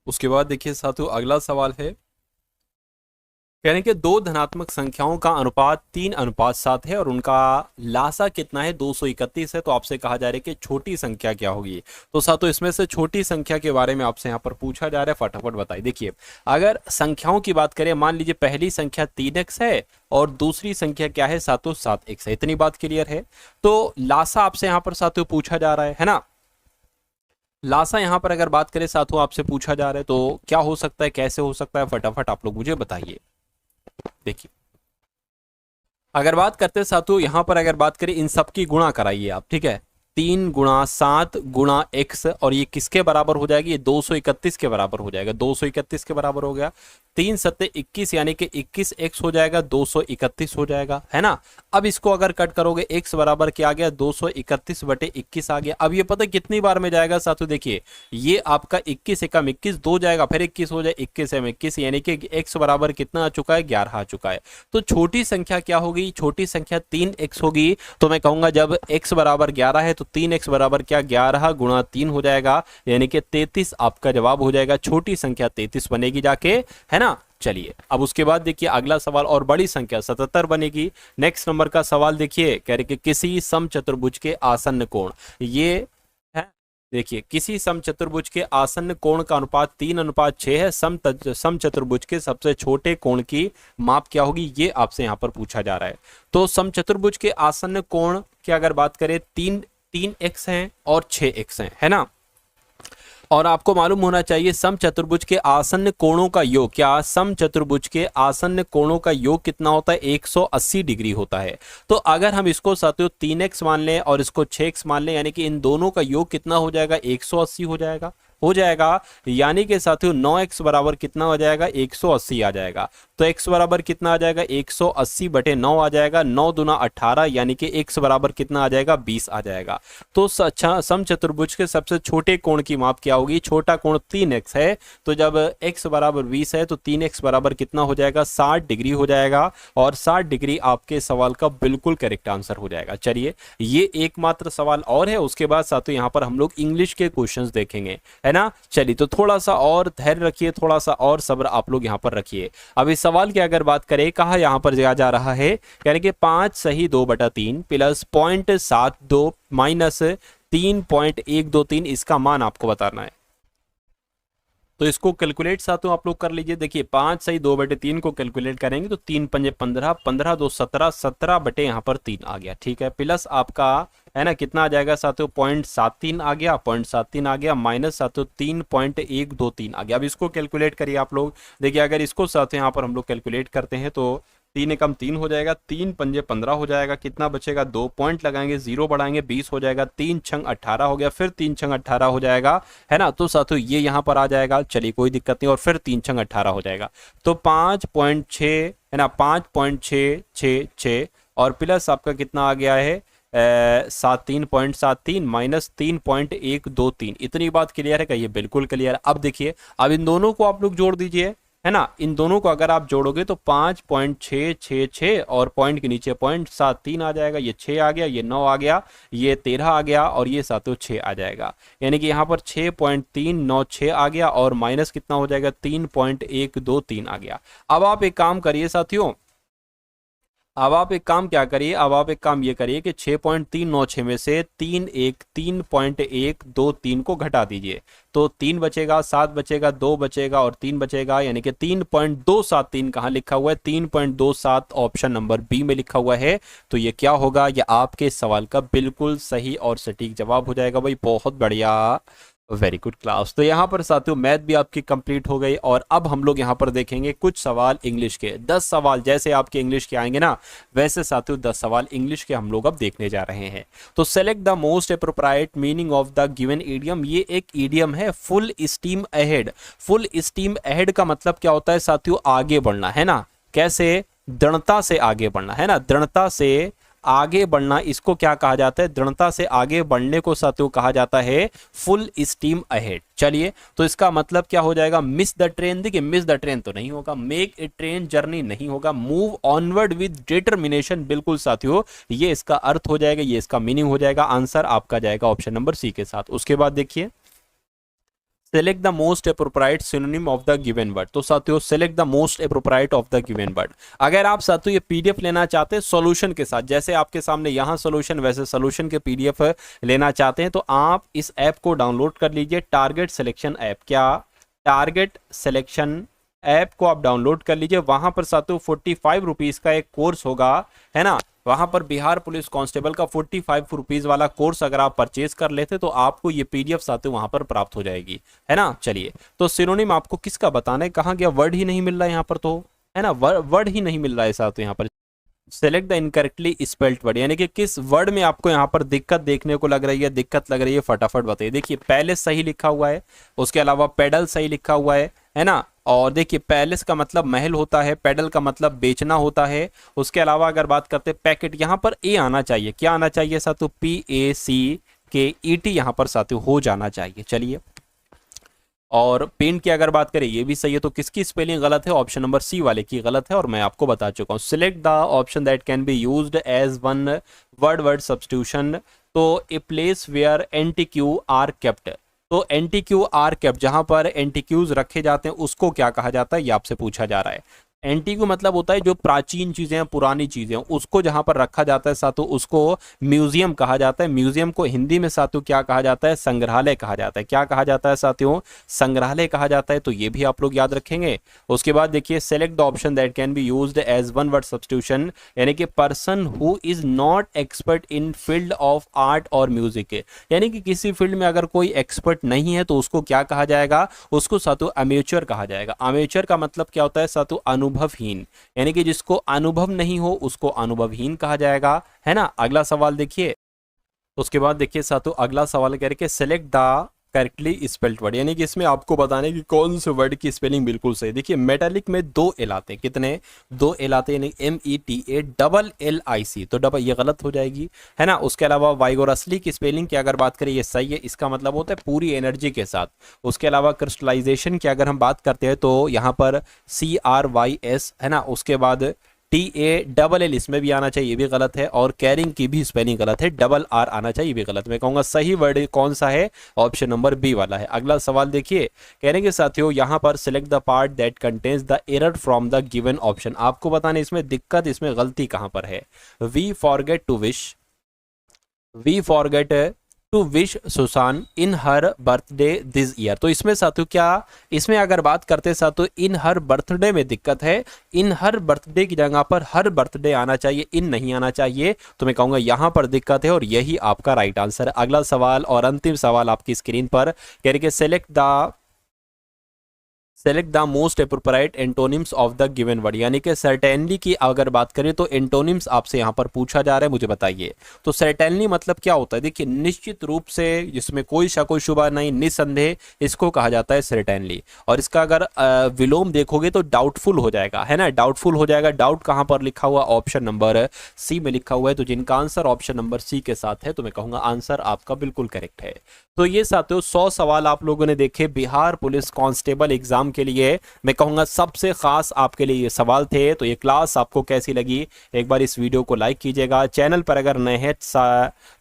उसके बाद देखिए साथियों अगला सवाल है, यानी कि दो धनात्मक संख्याओं का अनुपात 3:7 है और उनका लासा कितना है, 231 है। तो आपसे कहा जा रहा है कि छोटी संख्या क्या होगी। तो साथियों इसमें से छोटी संख्या के बारे में आपसे यहाँ पर पूछा जा रहा है, फटाफट बताइए। देखिए अगर संख्याओं की बात करें, मान लीजिए पहली संख्या 3x है और दूसरी संख्या क्या है साथियों 7x है। इतनी बात क्लियर है। तो लासा आपसे यहाँ पर साथियों पूछा जा रहा है ना। लासा यहाँ पर अगर बात करें साथियों आपसे पूछा जा रहा है, तो क्या हो सकता है, कैसे हो सकता है, फटाफट आप लोग मुझे बताइए। देखिए अगर बात करते हैं साथियों, यहां पर अगर बात करें इन सब की गुणा कराइए आप, ठीक है। 3 गुणा 7 गुणा x, और ये किसके बराबर हो जाएगी, ये 231 के बराबर हो जाएगा। 231 के बराबर हो गया। 3 7 21, यानी कि 21x हो जाएगा, 231 हो जाएगा, है ना। अब इसको अगर कट करोगे x बराबर क्या आ गया, 231/21 आ गया। अब ये पता कितनी बार में जाएगा साथियों, देखिए ये आपका 21 एकम 21 2 जाएगा, फिर 21 हो जाए, 21 एम 21, यानी कि x बराबर कितना आ चुका है, 11 आ चुका है। तो छोटी संख्या क्या होगी, छोटी संख्या 3x होगी। तो मैं कहूंगा जब x बराबर 11 है तो 3x बराबर क्या, 11 गुणा 3 हो जाएगा, यानी कि 33 आपका जवाब हो जाएगा। छोटी संख्या 33 बनेगी जाके, है ना। चलिए अब उसके बाद देखिए अगला सवाल, और बड़ी संख्या 77 बनेगी। नेक्स्ट नंबर का सवाल देखिए, कह रहे कि किसी समचतुर्भुज के आसन्न कोण, ये है देखिए किसी समचतुर्भुज के आसन्न कोण का अनुपात 3:6 है। समचतुर्भुज के सबसे छोटे कोण की माप क्या होगी, ये आपसे यहां पर पूछा जा रहा है। तो समचतुर्भुज के आसन्न कोण की अगर बात करें, 3x हैं और 6x हैं, है ना। और आपको मालूम होना चाहिए समचतुर्भुज के आसन्न कोणों का योग, क्या समचतुर्भुज के आसन्न कोणों का योग कितना होता है, 180 डिग्री होता है। तो अगर हम इसको साथियों 3x मान लें और इसको 6x मान लें, यानी कि इन दोनों का योग कितना हो जाएगा, 180 हो जाएगा। हो जाएगा। यानी कि साथियों 9x बराबर कितना हो जाएगा, 180 आ जाएगा। तो x बराबर कितना आ जाएगा, 180 बटे 9 आ जाएगा। 9 दूना 18, यानी कि x बराबर कितना आ जाएगा, 20 आ जाएगा। तो समचतुर्भुज के सबसे छोटे कोण की माप क्या होगी, छोटा कोण 3x है। तो जब x बराबर 20 है तो 3x बराबर कितना हो जाएगा, 60 डिग्री हो जाएगा। और 60 डिग्री आपके सवाल का बिल्कुल करेक्ट आंसर हो जाएगा। चलिए ये एकमात्र सवाल और है, उसके बाद साथियों यहाँ पर हम लोग इंग्लिश के क्वेश्चंस देखेंगे, है ना। चलिए तो थोड़ा सा और धैर्य रखिए, थोड़ा सा और सब्र आप लोग यहाँ पर रखिए। अब इस सवाल की अगर बात करें, कहा यहाँ पर जा रहा है, यानी कि 5 सही 2/3 प्लस 0.72 माइनस 3.123, इसका मान आपको बताना है। तो इसको कैलकुलेट साथियों आप लोग कर लीजिए। देखिए 5 सही 2/3 को कैलकुलेट करेंगे तो 3 पंजे 15, 15 2 17, 17 बटे यहाँ पर 3 आ गया, ठीक है। प्लस आपका है ना कितना आ जाएगा साथियों, 0.73 आ गया, 0.73 आ गया, माइनस साथियों 3.123 आ गया। अब इसको कैलकुलेट करिए आप लोग। देखिए अगर इसको साथियों यहाँ पर हम लोग कैलकुलेट करते हैं तो 3 एकम 3 हो जाएगा, 3 पंजे 15 हो जाएगा, कितना बचेगा, 2 पॉइंट लगाएंगे, 0 बढ़ाएंगे, 20 हो जाएगा, 3 छंग 18 हो गया, फिर 3 छंग 18 हो जाएगा, है ना। तो साथियों ये यहाँ पर आ जाएगा, चलिए कोई दिक्कत नहीं, और फिर 3 छंग 18 हो जाएगा। तो 5.6 है ना, 5.666 और प्लस आपका कितना आ गया है 3.73 माइनस 3.123। इतनी बात क्लियर है क्या, ये बिल्कुल क्लियर है। अब देखिए अब इन दोनों को आप लोग जोड़ दीजिए, है ना। इन दोनों को अगर आप जोड़ोगे तो 5.666 और पॉइंट के नीचे 0.73 आ जाएगा, ये 6 आ गया, ये 9 आ गया, ये 13 आ गया, और ये साथियों 6 आ जाएगा। यानी कि यहाँ पर 6.396 आ गया, और माइनस कितना हो जाएगा, 3.123 आ गया। अब आप एक काम करिए साथियों, अब आप एक काम क्या करिए, अब आप एक काम ये करिए कि 6.396 में से 3.123 को घटा दीजिए। तो 3 बचेगा, 7 बचेगा, 2 बचेगा और 3 बचेगा, यानी कि 3.273 कहाँ लिखा हुआ है, 3.27 ऑप्शन नंबर बी में लिखा हुआ है। तो ये क्या होगा, ये आपके सवाल का बिल्कुल सही और सटीक जवाब हो जाएगा भाई। बहुत बढ़िया, वेरी गुड क्लास। तो यहाँ पर साथियों मैथ भी आपकी कंप्लीट हो गई, और अब हम लोग यहाँ पर देखेंगे कुछ सवाल इंग्लिश के। 10 सवाल जैसे आपके इंग्लिश के आएंगे ना, वैसे साथियों 10 सवाल इंग्लिश के हम लोग अब देखने जा रहे हैं। तो select the most appropriate meaning of the given idiom. ये एक इडियम है, full steam ahead. Full steam ahead का मतलब क्या होता है साथियों, आगे बढ़ना, है ना। कैसे, दृढ़ता से आगे बढ़ना, है ना, दृढ़ता से आगे बढ़ना, इसको क्या कहा जाता है, दृढ़ता से आगे बढ़ने को साथियों कहा जाता है फुल स्टीम अहेड। चलिए तो इसका मतलब क्या हो जाएगा, मिस द ट्रेन। देखिए मिस द ट्रेन तो नहीं होगा, मेक ए ट्रेन जर्नी नहीं होगा, मूव ऑनवर्ड विद डिटरमिनेशन, बिल्कुल साथियों ये इसका अर्थ हो जाएगा, ये इसका मीनिंग हो जाएगा। आंसर आपका जाएगा ऑप्शन नंबर सी के साथ। उसके बाद देखिए select the most appropriate synonym of the given word. तो साथियों select the most appropriate of the given word. अगर आप साथियों ये पीडीएफ लेना चाहते हैं सॉल्यूशन के साथ, जैसे आपके सामने यहाँ सॉल्यूशन वैसे सॉल्यूशन के पीडीएफ लेना चाहते हैं, तो आप इस ऐप को डाउनलोड कर लीजिए, टारगेट सिलेक्शन ऐप। क्या, टारगेट सिलेक्शन ऐप को आप डाउनलोड कर लीजिए। वहां पर साथियों 45 रुपीज का एक कोर्स होगा, है ना। वहां पर बिहार पुलिस कांस्टेबल का 45 रुपीज वाला कोर्स अगर आप परचेज कर लेते तो आपको ये पीडीएफ साथियों वहां पर प्राप्त हो जाएगी, है ना। चलिए तो सिनोनिम आपको किसका बताना है, कहाँ गया, वर्ड ही नहीं मिल रहा है यहाँ पर, तो है ना, वर्ड ही नहीं मिल रहा है साथियों यहाँ पर। Select the incorrectly spelled word, यानी कि किस वर्ड में आपको यहाँ पर दिक्कत देखने को लग रही है, दिक्कत लग रही है, फटाफट बताइए। देखिए पैलेस सही लिखा हुआ है, उसके अलावा पेडल सही लिखा हुआ है ना। और देखिए पैलेस का मतलब महल होता है, पेडल का मतलब बेचना होता है। उसके अलावा अगर बात करते हैं पैकेट, यहाँ पर ए आना चाहिए, क्या आना चाहिए साथियों, PACKET यहाँ पर साथियों हो जाना चाहिए। चलिए और पेंट की अगर बात करें ये भी सही है, तो किसकी स्पेलिंग गलत है, ऑप्शन नंबर सी वाले की गलत है, और मैं आपको बता चुका हूँ। Select the option that can be used as one word substitution. तो a place where antique are kept. तो एंटीक्यू आर केप्ट, जहां पर एंटीक्यूज रखे जाते हैं उसको क्या कहा जाता है, ये आपसे पूछा जा रहा है। एंटीक्यू मतलब होता है जो प्राचीन चीजें हैं, पुरानी चीजें हैं, उसको जहां पर रखा जाता है साथियों उसको म्यूजियम कहा जाता है। म्यूजियम को हिंदी में साथियों क्या कहा जाता है, संग्रहालय कहा जाता है। क्या कहा जाता है साथियों, संग्रहालय कहा जाता है। तो ये भी आप लोग याद रखेंगे। उसके बाद देखिए select the option that can be used as one word substitution, यानी कि person who is not expert in field of art और म्यूजिक। यानी कि किसी फील्ड में अगर कोई एक्सपर्ट नहीं है तो उसको क्या कहा जाएगा, उसको साथियों अमेच्योर कहा जाएगा। अमेच्योर का मतलब क्या होता है साथियों, अनुभवहीन, यानी कि जिसको अनुभव नहीं हो उसको अनुभवहीन कहा जाएगा, है ना। अगला सवाल देखिए, उसके बाद देखिए साथियों अगला सवाल कह रहे कि select the correctly spelled word, यानी कि इसमें आपको बताने कि कौन से वर्ड की स्पेलिंग बिल्कुल सही। देखिए मेटालिक में 2 एल आते हैं, कितने, 2 एल आते हैं, यानी METALLIC, तो डबल ये गलत हो जाएगी, है ना। उसके अलावा वाइगोरसली की स्पेलिंग की अगर बात करें ये सही है, इसका मतलब होता है पूरी एनर्जी के साथ। उसके अलावा क्रिस्टलाइजेशन की अगर हम बात करते हैं तो यहाँ पर CRYS, है ना। उसके बाद TALL इसमें भी आना चाहिए, ये भी गलत है। और कैरिंग की भी स्पेलिंग गलत है, RR आना चाहिए, ये भी गलत। मैं कहूंगा सही वर्ड कौन सा है, ऑप्शन नंबर बी वाला है। अगला सवाल देखिए, कहने के साथियों यहाँ पर select the part that contains the error from the given option. आपको बताने इसमें दिक्कत, इसमें गलती कहां पर है। We forget to wish Susan in her birthday this year. तो इसमें साथियों क्या, इसमें अगर बात करते हैं साथियों इन हर बर्थडे में दिक्कत है। इन हर बर्थडे की जगह पर हर बर्थडे आना चाहिए, इन नहीं आना चाहिए। तो मैं कहूंगा यहां पर दिक्कत है और यही आपका राइट आंसर है। अगला सवाल और अंतिम सवाल आपकी स्क्रीन पर कह रहे कि select the most appropriate antonyms of the given word, यानी कि सर्टेनली की अगर बात करें तो एंटोनिम्स आपसे यहां पर पूछा जा रहा है, मुझे बताइए। तो सर्टेनली मतलब क्या होता है, देखिए निश्चित रूप से, जिसमें कोई शक व शुबा नहीं, निसंदेह, इसको कहा जाता है सर्टेनली। और इसका अगर विलोम देखोगे तो डाउटफुल हो जाएगा, है ना, डाउटफुल हो जाएगा। डाउट कहां पर लिखा हुआ, ऑप्शन नंबर सी में लिखा हुआ है। तो जिनका आंसर ऑप्शन नंबर सी के साथ है तो मैं कहूंगा आंसर आपका बिल्कुल करेक्ट है। तो ये साथियों 100 सवाल आप लोगों ने देखे बिहार पुलिस कांस्टेबल एग्जाम के लिए। मैं कहूंगा सबसे खास आपके लिए ये सवाल थे। तो ये क्लास आपको कैसी लगी, एक बार इस वीडियो को लाइक कीजिएगा। चैनल पर अगर नए हैं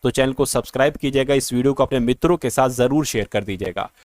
तो चैनल को सब्सक्राइब कीजिएगा। इस वीडियो को अपने मित्रों के साथ जरूर शेयर कर दीजिएगा।